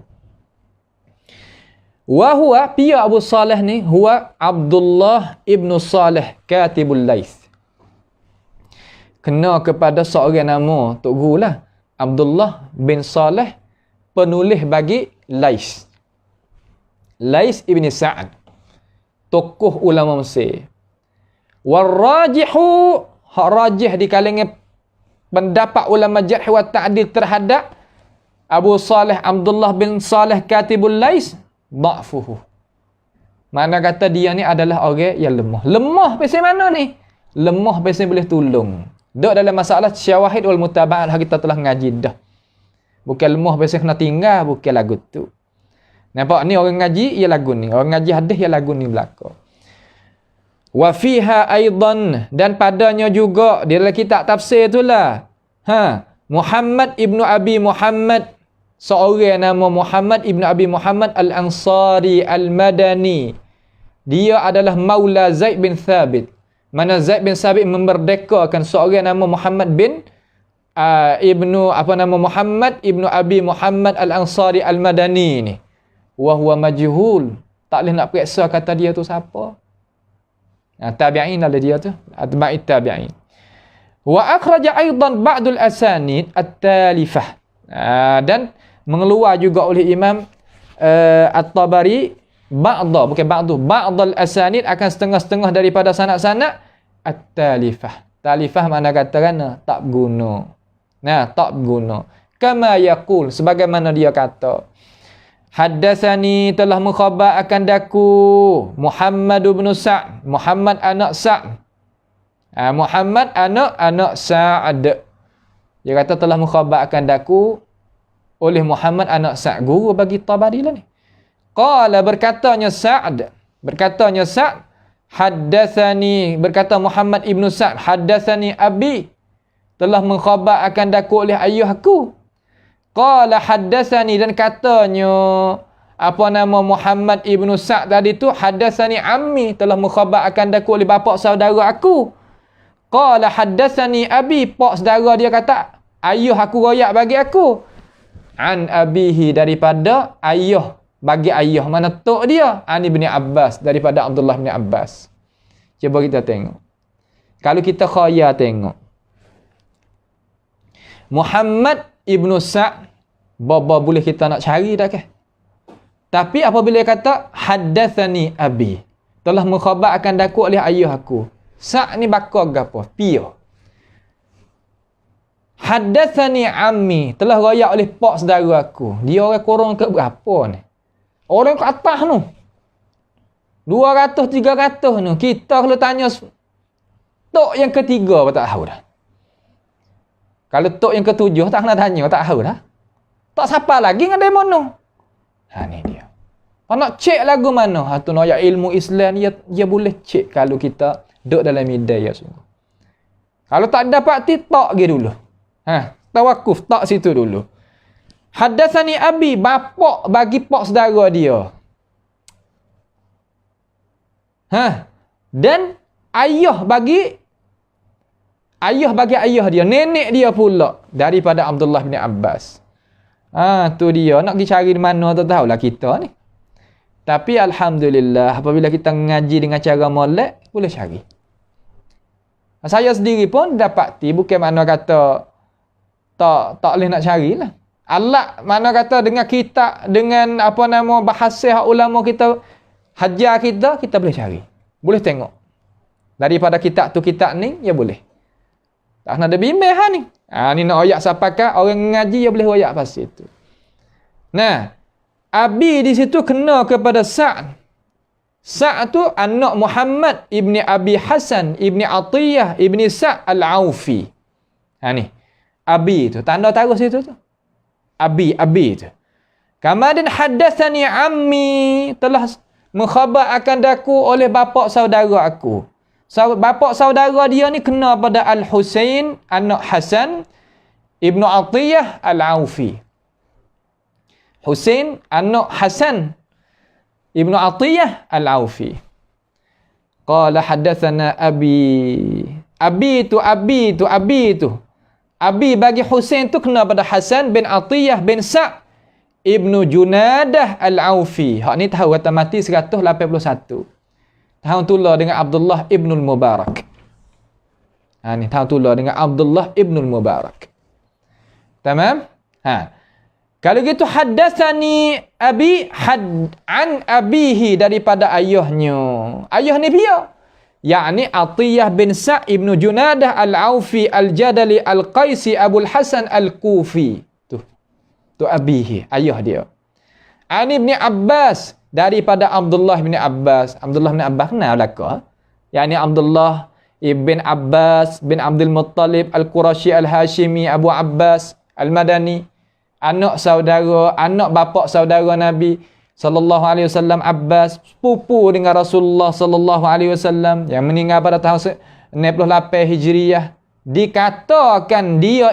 Wa huwa pia Abu Salih ni huwa Abdullah ibn Salih katibul Laits. Kena kepada seorang nama tok guru lah, Abdullah bin Salih, penulis bagi Laits. Laits ibn Sa'ad, tokoh ulama Mesir. Warajihu, hak rajih di kalangan pendapat ulama jarh wa ta'dil terhadap Abu Salih Abdullah bin Salih katibul Laits, dha'fuhu. Mana kata dia ni adalah orang yang lemah. Lemah pasal mana ni? Lemah pasal boleh tolong. Dok dalam masalah syawahid wal mutaba'at kita telah ngaji dah. Bukan lemah pasal kena tinggal, bukan lagu tu. Nampak ni orang ngaji ia lagu ni. Orang ngaji hadis ia lagu ni belaka. Wa fiha aidan, dan padanya juga di dalam kitab tafsir itulah. Muhammad ibnu Abi Muhammad, seorang nama Muhammad ibn Abi Muhammad al-Ansari al-Madani. Dia adalah maula Zaid bin Thabit. Mana Zaid bin Thabit memerdekakan seorang nama Muhammad bin Muhammad ibnu Abi Muhammad al-Ansari al-Madani ni. Wa huwa majhul. Tak boleh nak periksa kata dia tu siapa. Tabi'in lah dia tu. Atba'i tabi'in. Wa akhraja aidan ba'dul asanid at-talifah. Dan mengeluar juga oleh Imam At-Tabari ba'dal asanid, akan setengah-setengah daripada sanad-sanad at-talifah. Talifah makna kata tak berguna. Tak berguna. Kama yaqul, sebagaimana dia kata, haddatsani, telah mengkhabar akan daku Muhammad bin Sa'd, Muhammad anak Sa'd. Muhammad anak Sa'd. Dia kata telah mengkhabar akan daku oleh Muhammad anak Sa'd, guru bagi Tabari lah ni. Qala, berkatanya Sa'd, haddatsani, berkata Muhammad ibnu Sa'd, haddatsani abi, telah mengkhabar akan daku oleh ayahku. Qala haddatsani, dan katanya Muhammad ibnu Sa'd tadi tu, haddatsani ammi, telah mengkhabar akan daku oleh bapa saudara aku. Qala haddatsani abi, pak saudara dia kata, ayuh aku royak bagi aku. An abihi, daripada ayuh bagi ayuh, mana tok dia? An ibn Abbas, daripada Abdullah bin Abbas. Cuba kita tengok. Kalau kita khayal tengok. Muhammad ibn Sa', baba boleh kita nak cari dah ke? Tapi apabila dia kata haddatsani abi, telah mengkhabarkan daku oleh ayuh aku. Sa' ni bakar gapo? Pio. Haddatsani ammi, telah royak oleh pak saudara aku. Dia orang kurang ke berapa ni? Orang ke atas tu. 200 300 ni. Kita kalau tanya tok yang ketiga apa tak tahu dah. Kalau tok yang ketujuh tak kena tanya, tak tahu dah. Tak siapa lagi dengan demo no. Ha ni dia. Kalau nak cek lagu mana? Ha tu nak ilmu Islam dia boleh cek kalau kita duduk dalam media sungguh. Kalau tak dapat tak pergi dulu. Ha, tawakuf tak situ dulu. Haddatsani abi, bapak bagi pak saudara dia. Ha, dan ayah bagi ayah dia, nenek dia pula daripada Abdullah bin Abbas. Ah, tu dia nak pergi cari di mana tu tahulah kita ni. Tapi alhamdulillah apabila kita ngaji dengan cara molek boleh cari. Saya sendiri pun dapati, bukan mana kata tak boleh nak carilah. Allah mana kata dengan kita, dengan apa nama bahasa ulama kita hajar kita boleh cari. Boleh tengok. Daripada kitab tu kitab ni ya boleh. Tak kena ada bimbang ha ni. Ha ni nak royak siapakah orang ngaji ya boleh royak pasal itu. Nah, abi di situ kena kepada Sa'. Sa' tu anak Muhammad ibni Abi Hasan ibni Atiyah ibni Sa' al-Aufi. Ha ni. Abi tu tanda taruh situ tu. Abi tu. Kemudian haddatsani ammi, telah mengkhabar akan daku oleh bapa saudara aku. Bapa saudara dia ni kena pada Al-Husain anak Hasan ibnu Atiyah al-Aufi. Husain anak Hasan ibnu Atiyah al-Aufi. Qala haddatsana abi. Abi bagi Husain tu kena pada Hasan bin Atiyah bin Sa' ibnu Junadah al-Aufi. Hak ni tahu kata mati 181. Tahun tulah dengan Abdullah ibnul Mubarak. Ha ni tahun tulah dengan Abdullah ibnul Mubarak. Tamam? Ha. Kalau gitu haddatsani abi an abihi, daripada ayahnya. Ayah ni dia. Yakni Atiyah bin Sa' ibnu Junadah al-Aufi al-Jadali al-Qaisi Abul Hasan al-Kufi. Tu abihi, ayah dia. Ani bin Abbas, daripada Abdullah bin Abbas. Abdullah bin Abbas kenal belaka. Yakni Abdullah ibn Abbas bin Abdul Muttalib al-Qurashi al-Hashimi Abu Abbas al-Madani. Anak bapa saudara Nabi sallallahu alaihi wasallam Abbas, sepupu dengan Rasulullah sallallahu alaihi wasallam yang meninggal pada tahun 68 Hijriah. Dikatakan dia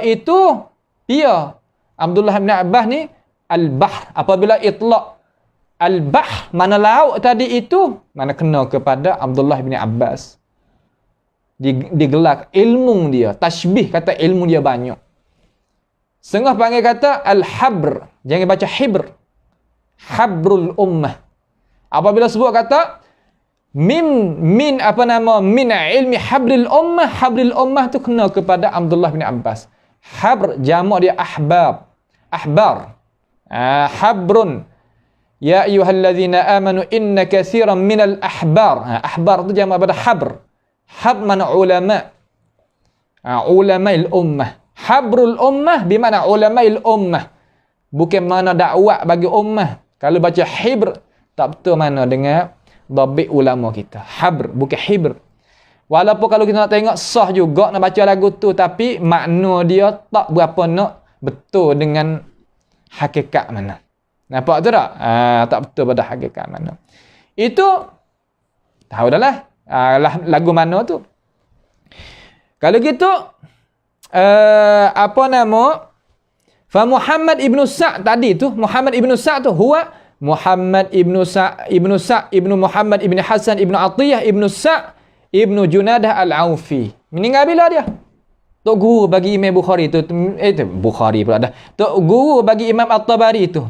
Abdullah bin Abbas ni al-bahr. Apabila itlaq al-bahr mana laut tadi itu, mana kena kepada Abdullah bin Abbas. Digelar ilmu dia, tasbih kata ilmu dia banyak. Setengah panggil kata al-habr, jangan baca hibr. Habrul ummah. Apabila sebut kata min ilmi habril ummah tu kena kepada Abdullah bin Abbas. Habr jamak dia ahbar. Habrun ya ayyuhallazina amanu inna katsiran minal ahbar. Ahbar tu jamak pada habr. Mana ulama. Ulama'il ummah. Habrul ummah bermakna ulama'il ummah. Bukan mana dakwah bagi ummah. Kalau baca hibr tak betul mana dengan dhabit ulama kita. Habr bukan hibr. Walaupun kalau kita nak tengok sah juga nak baca lagu tu, tapi makna dia tak berapa nak betul dengan hakikat mana. Nampak tu tak? Tak betul pada hakikat mana. Itu tahu dah lah lagu mana tu. Kalau gitu fa Muhammad ibnu Sa' tadi tu, Muhammad ibnu Sa' tu huwa Muhammad ibnu Sa' ibnu Muhammad ibnu Hasan ibnu Atiyah ibnu Sa' ibnu Junadah al-Aufi. Meninggal bila dia? Tok guru bagi Imam Bukhari tu, Bukhari pula dah. Tok guru bagi Imam At-Tabari tu.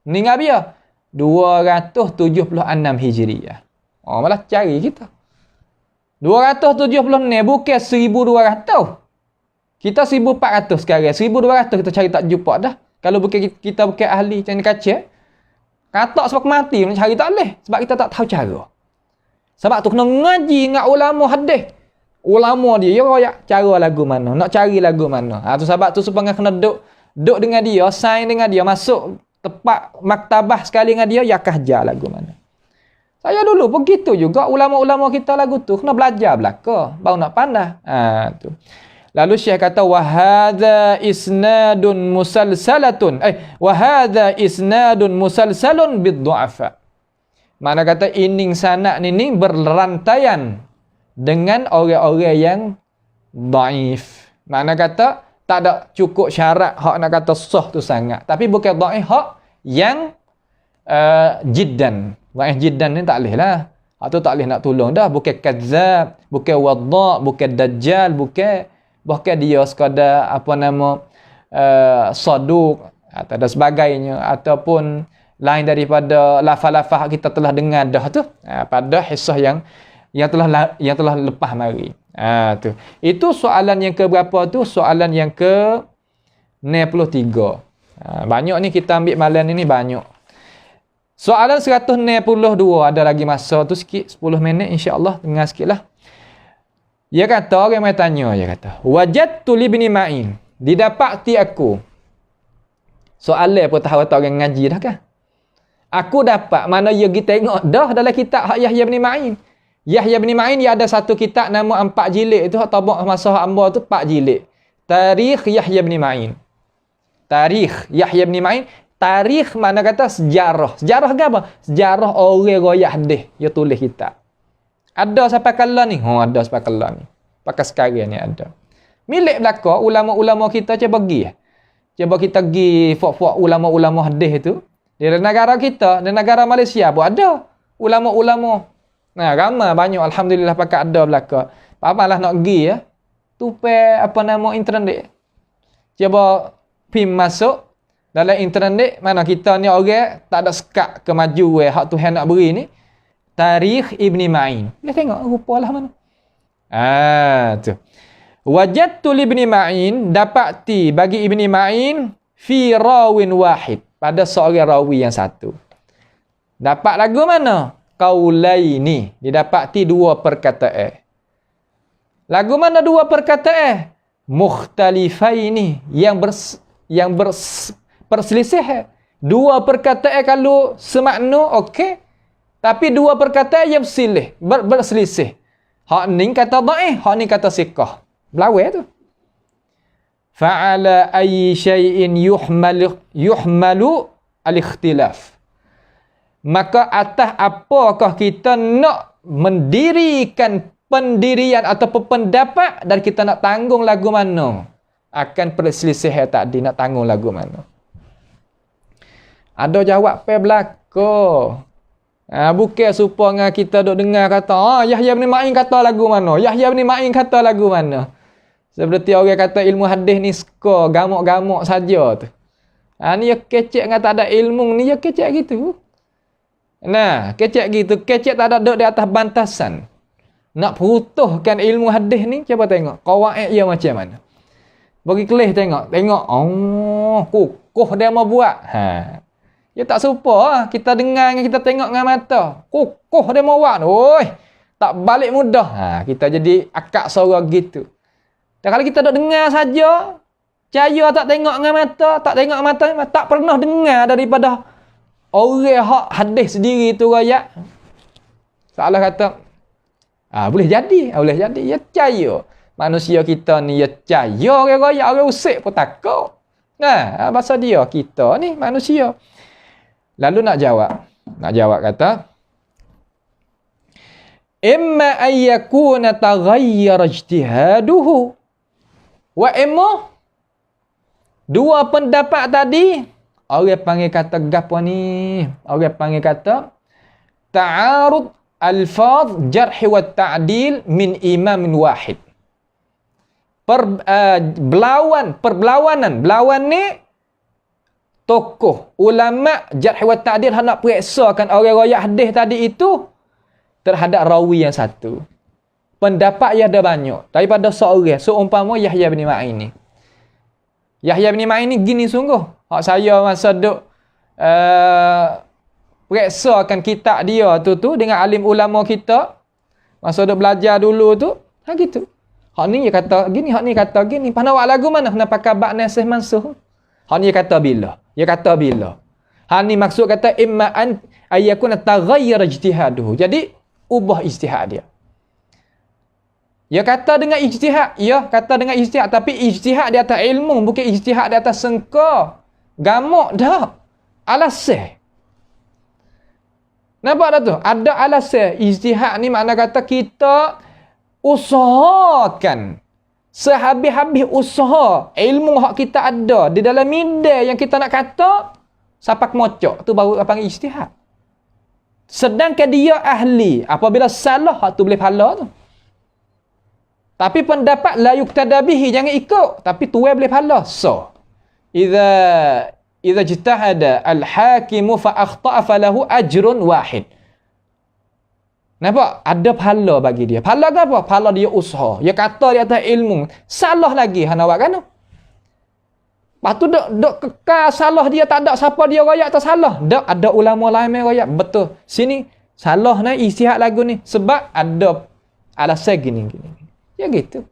Meninggal bila? 276 Hijriah. Oh, malah cari kita. 276 bukan 1200. Kita 1400 sekarang. 1200 kita cari tak jumpa dah. Kalau kita bukan ahli macam ni kaca, katak sebab mati nak cari tak boleh. Sebab kita tak tahu cara. Sebab tu kena ngaji dengan ulama hadis. Ulama dia royak cara lagu mana, nak cari lagu mana. Tu sebab tu supaya kena duduk dengan dia, sign dengan dia, masuk tempat maktabah sekali dengan dia, ya kahja lagu mana. Saya dulu begitu juga ulama-ulama kita lagu tu kena belajar belaka baru nak pandai. Tu. Lalu Syekh kata wa hadza isnadun musalsalatun wa hadza isnadun musalsalun bid-du'afa. Mana kata ining sanad ni berrantaian dengan orang-orang yang dhaif. Mana kata tak ada cukup syarat hak nak kata sah tu sangat. Tapi bukan dhaif hak yang jiddan. Dhaif jiddan ni tak boleh lah. Hak tu tak boleh nak tolong dah. Bukan kadzab, bukan wadda', bukan dajjal, bukan dia sekadar apa nama saduq atau dan sebagainya, ataupun lain daripada lafaz-lafaz kita telah dengar dah tu pada hisah yang telah lepas mari. Tu. Itu soalan yang ke berapa tu? Soalan yang ke 93. Banyak ni kita ambil malam ni banyak. Soalan 192 ada lagi masa tu sikit, 10 minit insya-Allah, dengar sikitlah. Dia kata, orang mai tanya, dia kata, wajadtu libni Ma'in, didapati aku. Soalan apa tahu orang ngaji dah kan? Aku dapat, mana dia pergi tengok dah dalam kitab Yahya bin Ma'in. Yahya bin Ma'in dia ada satu kitab nama 4 jilid itu, tabak masa hamba tu 4 jilid. Tarikh Yahya bin Ma'in. Tarikh Yahya bin Ma'in. Tarikh mana kata sejarah. Sejarah ke apa? Sejarah orang royak hadis. Dia tulis kitab. Ada sampai kala ni? Ada sampai kala ni. Pakai sekarang ni ada. Milik belaka ulama-ulama kita cuba pergi. Cuba kita pergi fok-fok ulama-ulama hadis itu. Di negara kita, di negara Malaysia pun ada ulama-ulama. Nah, ramai banyak alhamdulillah pakai ada belaka. Apa-apalah nak pergi ya. Tupai apa nama internet. Cuba pin masuk dalam internet, mana kita ni orang tak ada sekat kemajuan hak Tuhan nak beri ni. Tarikh Ibni Ma'in. Boleh tengok rupalah mana. Tu. Wajadtu Ibni Ma'in, dapati bagi Ibni Ma'in fi rawin wahid, pada seorang rawi yang satu. Dapat lagu mana? Qaulaini, didapati 2 perkataan. Lagu mana 2 perkataan? Mukhtalifaini, yang berselisih. 2 perkataan kalau semakna okey, tapi 2 perkataan yang berselisih. Hak ni kata dhaif, hak ni kata siqah. Belawai tu. Fa'ala ayyi syai'in yuhmalu al-ikhtilaf. Maka atas apakah kita nak mendirikan pendirian atau pendapat dan kita nak tanggung lagu mana? Akan perselisihan tadi, nak tanggung lagu mana? Ada jawab pe belaka. Bukan supaya kita duk dengar kata, Yahya bin Ma'in kata lagu mana? Yahya bin Ma'in kata lagu mana? Seperti orang kata ilmu hadis ni suka gamuk-gamuk saja tu. Ni dia kecek dengan tak ada ilmu ni, dia kecek gitu. Nah, kecek gitu. Kecek tak ada duduk di atas bantasan. Nak perutuhkan ilmu hadis ni, cuba tengok. Qawaid dia macam mana. Bagi kelih tengok. Kukuh dia mau buat. Dia tak serupa. Kita dengar, kita tengok dengan mata. Kukuh dia mau buat. Oi, tak balik mudah. Kita jadi akak suara gitu. Dan kalau kita duk dengar saja, percaya tak tengok dengan mata, tak tengok mata, tak pernah dengar daripada orang hak hadis sendiri tu rakyat. Salah kata, boleh jadi, boleh jadi. Ya percaya. Manusia kita ni, ya percaya orang rakyat, orang usik pun takut. Nah, bahasa dia, kita ni manusia. Lalu nak jawab kata, imma ayyakuna taghayyara ijtihaduhu wa imma, 2 pendapat tadi orang panggil kata gapo ni? Orang panggil kata ta'arud alfaz jarh wa ta'dil min imam wahid. Perlawanan. Berlawan ni tokoh, ulama, jarh wa ta'dil nak periksakan orang riwayat hadis tadi itu terhadap rawi yang satu. Pendapat yang ada banyak. Daripada seorang, seumpama Yahya bin Ma'in ni. Yahya bin Ma'in ni gini sungguh. Hak saya masa duk periksakan kitab dia tu dengan alim ulama kita. Masa duk belajar dulu tu, gitu. Hak ni dia kata gini, hak ni kata gini. Pana awak lagu mana? Kena pakai bab nasih mansuh. Hak ni dia kata bila? Dia kata bila? Hak ni maksud kata imma an ayyakuna taghayyara ijtihaduhu. Jadi ubah ijtihad dia. Dia kata dengan ijtihad, tapi ijtihad di atas ilmu, bukan ijtihad di atas sengka. Gamak dah. Alasan. Nampak tak tu? Ada alasan. Ijtihad ni makna kata kita usahakan sehabis-habis usaha ilmu hak kita ada di dalam minda yang kita nak kata sapak mocok tu baru panggil ijtihad. Sedangkan dia ahli, apabila salah hak tu boleh pahala tu. Tapi pendapat la yuqtada bihi, jangan ikut, tapi tuai boleh pahala. So, idza ijtahada al-hakimu fa akhta'a falahu ajrun wahid. Nampak? Ada pahala bagi dia. Pahala ke apa? Pahala dia usaha. Dia kata di atas ilmu. Salah lagi hang awak kan? Lepas tu dok kekal salah dia, tak ada siapa dia royak atau salah. Dak ada ulama lain yang royak. Betul. Sini salah ni ijtihad lagu ni sebab ada alasan gini. Ya gitu.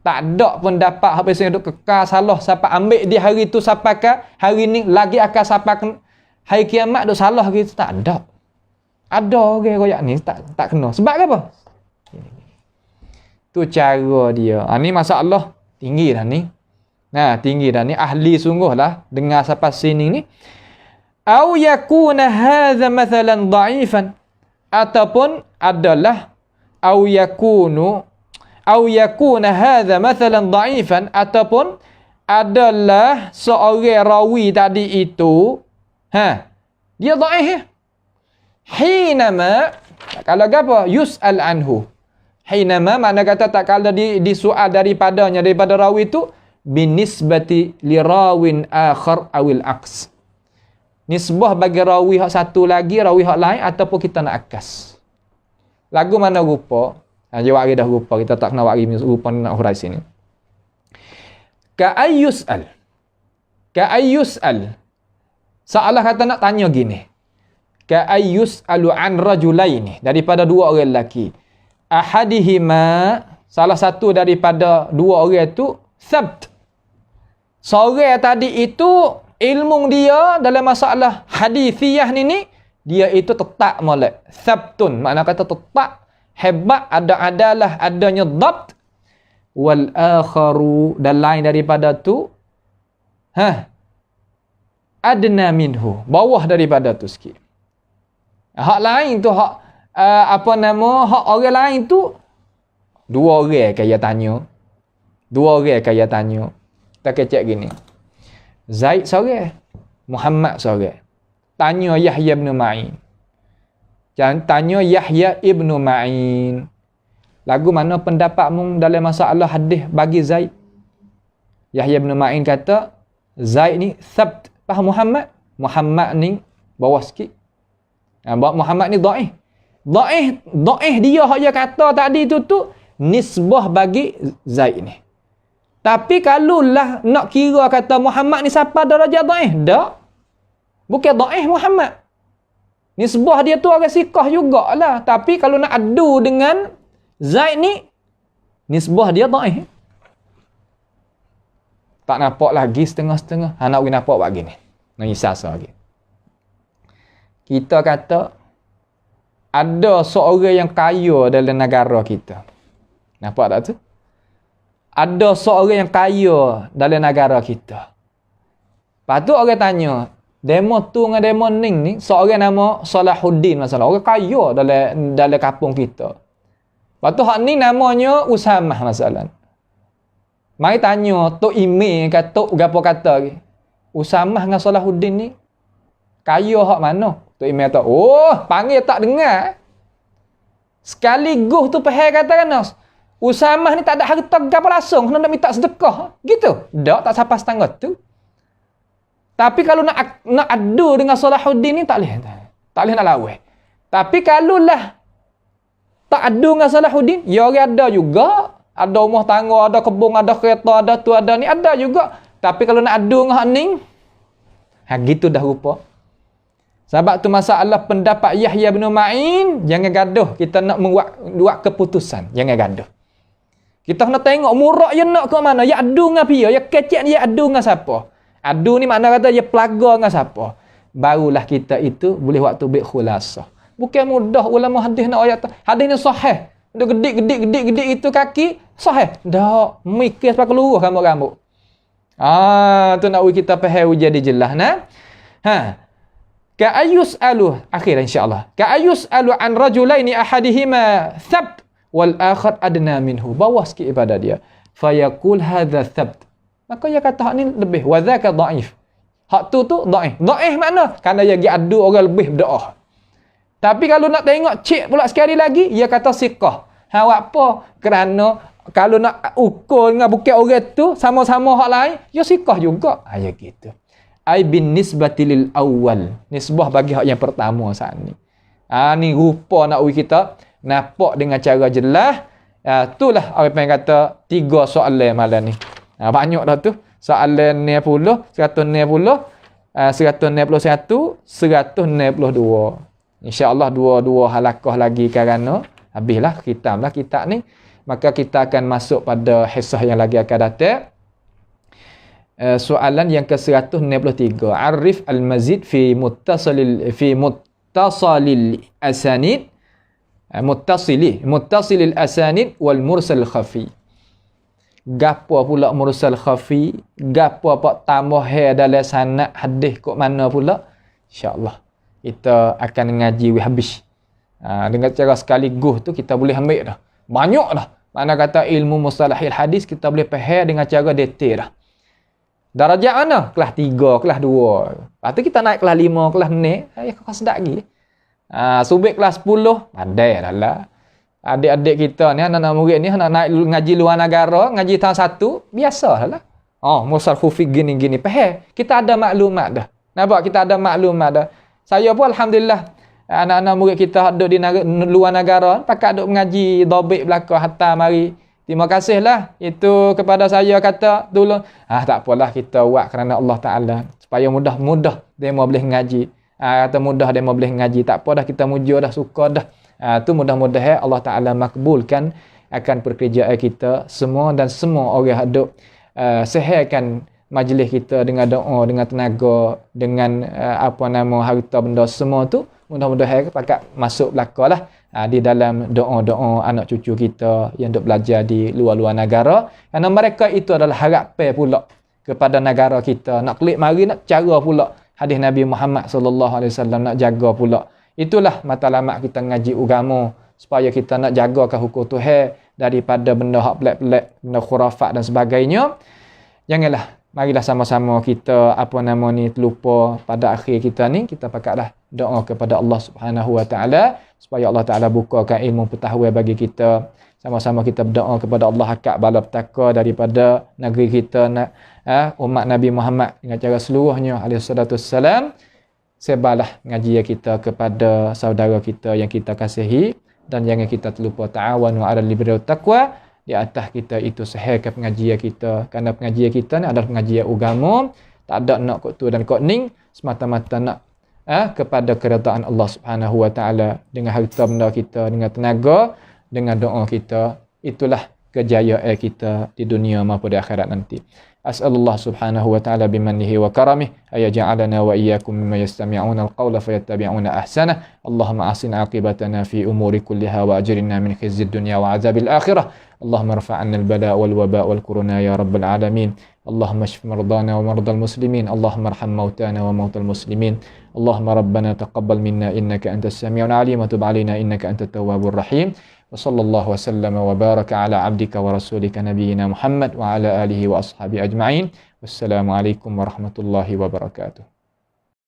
Tak ada pendapat habis yang duk kekal salah sampai ambil dia hari tu sampai ke hari ni lagi akan sampai ke hari kiamat duk salah gitu, tak ada. Ada orang royak ni tak kena. Sebab apa? Tu cara dia. Ni masalah tinggi dah ni. Nah, tinggi dah ni, ahli sungguhlah dengar sampai sini ni. Au yakuna hadza mathalan dha'ifan, ataupun adalah au yakuna hadza mathalan dha'ifan, ataupun adalah seorang rawi tadi itu dia dhaif. Hinama, kalau apa? Yus'al anhu. Hinama makna kata tak kala disoal daripada rawi itu binisbati li rawin akhar awil aks. Nisbah bagi rawi hak satu lagi, rawi hak lain, ataupun kita nak akas. Lagu mana rupa? Jawab dah rupa, kita tak kena wari rupa nak hurai sini. Ka ayyus'al. Seolah kata nak tanya gini. Ka ayyus'alu an rajulaini, daripada dua orang lelaki. Ahadihima, salah satu daripada dua orang itu sabt. Seorang tadi itu ilmu dia dalam masalah hadithiyah ni dia itu tetap molek. Sabtun makna kata tetap hebat, adalah adanya dhabt. Wal akharu, dan lain daripada tu adna minhu, bawah daripada tu sikit. Hak lain tu hak hak orang lain tu dua orang kaya tanya. Kita kecek gini. Zaid seorang, Muhammad seorang. Tanya Yahya bin Ma'in. Jangan tanya Yahya ibn Ma'in. Lagu mana pendapatmu dalam masalah hadis bagi Zaid? Yahya bin Ma'in kata Zaid ni sabt. Faham Muhammad? Muhammad ni bawah sikit. Muhammad ni dhaif. Dhaif dia hak dia kata tadi tu nisbah bagi Zaid ni. Tapi kalau lah nak kira kata Muhammad ni siapa darajat dhaif? Tak. Bukan dhaif Muhammad. Nisbah dia tu orang sikah jugalah. Tapi kalau nak adu dengan Zaid ni, nisbah dia dhaif. Tak nampak lagi setengah-setengah. Nak pergi nampak buat gini. Nak isasa lagi. Kita kata ada seorang yang kaya dalam negara kita. Nampak tak tu? Ada seorang yang kaya dalam negara kita. Lepas tu orang tanya, demo tu dengan demo ning ni, seorang nama Salahuddin masalah. Orang kaya dalam kampung kita. Lepas tu hak ni namanya Usamah masalah. Mari tanya, Tok email kata, Tok gapo kata lagi? Usamah dengan Salahuddin ni kaya hak mana? Tok email kata, panggil tak dengar. Sekaligus tu pahal kata kan, Usamah ni tak ada harta gapo langsung, kena nak minta sedekah. Gitu. Dak tak sampai setengah tu. Tapi kalau nak adu dengan Salahuddin ni tak boleh. Tak boleh nak lawan. Tapi kalau lah tak adu dengan Salahuddin, ya orang ada juga. Ada rumah tangga, ada kebun, ada kereta, ada tu, ada ni, ada juga. Tapi kalau nak adu dengan hak ni, gitu dah rupa. Sebab tu masalah pendapat Yahya bin Ma'in, jangan gaduh. Kita nak buat keputusan, jangan gaduh. Kita kena tengok murak je nak ke mana. Ya adu dengan pia, ya kecek ni ya adu dengan siapa. Adu ni makna kata ya pelaga dengan siapa. Barulah kita itu boleh waktu bik khulasah. Bukan mudah ulama hadis nak ayat. Hadis ni sahih. Dia gedik itu kaki, sahih. Dak, mikir sampai keluar rambut-rambut. Tu nak kita faham jadi jelas nah. Ka ayus'alu akhir insya-Allah. Ka ayus'alu an rajulaini ahadihima thabt wal akhar adna minhu. Bawah sikit ibadah dia. Fayaqul hadza thabt. Maka dia kata hak ni lebih wa dzaka dhaif. Hak tu dhaif. Dhaif makna kerana dia pergi adu orang lebih berdoa. Tapi kalau nak tengok cek pula sekali lagi, dia kata siqah. Apa? Kerana kalau nak ukur dengan bukan orang tu sama-sama hak lain, ya siqah juga. Ya gitu. Ai bin nisbati lil awwal. Nisbah bagi hak yang pertama saat ni. Ni rupa nak kita nampak dengan cara jelas. Itulah orang yang kata 3 soalan malam ni. Banyak dah tu. Soalan 90, 190, 191, 192. InsyaAllah dua halakah lagi kerana habislah khitamlah kitab ni. Maka kita akan masuk pada hisah yang lagi akan datang. Soalan yang ke-193. Arif al-mazid fi muttasilil asanid muttasilil asanid wal mursal khafi. Gapo pula mursal khafi? Gapo apa tambah dalam sanad hadis kok mana pula? InsyaAllah kita akan ngaji habis. Dengan cara sekaligus tu kita boleh ambil dah. Banyak dah. Mana kata ilmu mustalahil hadis kita boleh faham dengan cara detail dah. Darajat mana? Kelas 3, kelas 2. Lepas tu kita naik kelas 5, kelas 6. Kau sedap lagi. Subik kelas 10, pandai dah lah. Adik-adik kita ni, anak-anak murid ni, nak naik ngaji luar negara, ngaji tahun 1, biasa lah. Mursal khufi gini-gini. Faham? Kita ada maklumat dah. Nampak kita ada maklumat dah. Saya pun Alhamdulillah, anak-anak murid kita ada di luar negara, pakai duk mengaji dobik belakang hatta mari. Terima kasihlah itu kepada saya kata tolong. Tak apalah kita buat kerana Allah Ta'ala. Supaya mudah-mudah dia mau boleh ngaji. Kata mudah dia mau boleh ngaji. Tak apa dah kita mujur dah, suka dah. Tu mudah-mudahan Allah Ta'ala makbulkan akan pekerjaan kita semua dan semua orang hadap sehatkan majlis kita dengan doa, dengan tenaga, dengan harta benda semua tu. Mudah-mudahan pakat masuk belakang lah di dalam doa-doa anak cucu kita yang duk belajar di luar-luar negara. Kerana mereka itu adalah harapan pula kepada negara kita. Nak klik mari nak cara pula hadis Nabi Muhammad sallallahu alaihi wasallam nak jaga pula. Itulah matlamat kita ngaji agama supaya kita nak jagakan hukum Tuhan daripada benda hak pelik-pelik, benda khurafat dan sebagainya. Janganlah, marilah sama-sama kita terlupa pada akhir kita ni, kita pakatlah doa kepada Allah Subhanahu Wa Taala supaya Allah Taala bukakan ilmu pengetahuan bagi kita. Sama-sama kita berdoa kepada Allah akak bala petaka daripada negeri kita, umat Nabi Muhammad dengan cara seluruhnya alaihi salatu wassalam. Sebalah ngaji kita kepada saudara kita yang kita kasihi, dan jangan kita terlupa ta'awanu 'alal birri wat taqwa. Di atas kita itu sehatkan pengajian kita, kerana pengajian kita ni adalah pengajian agama, tak ada nak kok tu dan kok ning, semata-mata nak kepada keredaan Allah Subhanahu Wa Taala dengan harta benda kita, dengan tenaga, dengan doa kita. Itulah kejayaan kita di dunia maupun di akhirat nanti. As'alullah Subhanahu Wa Taala bimannihi wa karamih ayaj'alana wa iyyakum mimman yastami'una al-qawla fayattabi'una ahsana. Allahumma ahsin 'aqibatana fi umuri kulliha wa ajirna min khizyid dunya wa 'adzabil akhirah. Allahumma irfa' 'anna al-bala' wal waba' wal kuruna ya rabbal alamin. Allahumma shfi mardana wa mardal muslimin. Allahumma arham mautana wa mautal muslimin. Allahumma rabbana taqabbal minna innaka antas sami'ul 'alim wa tub 'alaina innaka antat tawwabur rahim. وصلى الله وسلم وبارك على عبدك ورسولك نبينا محمد وعلى آله وأصحابه أجمعين والسلام عليكم ورحمة الله وبركاته.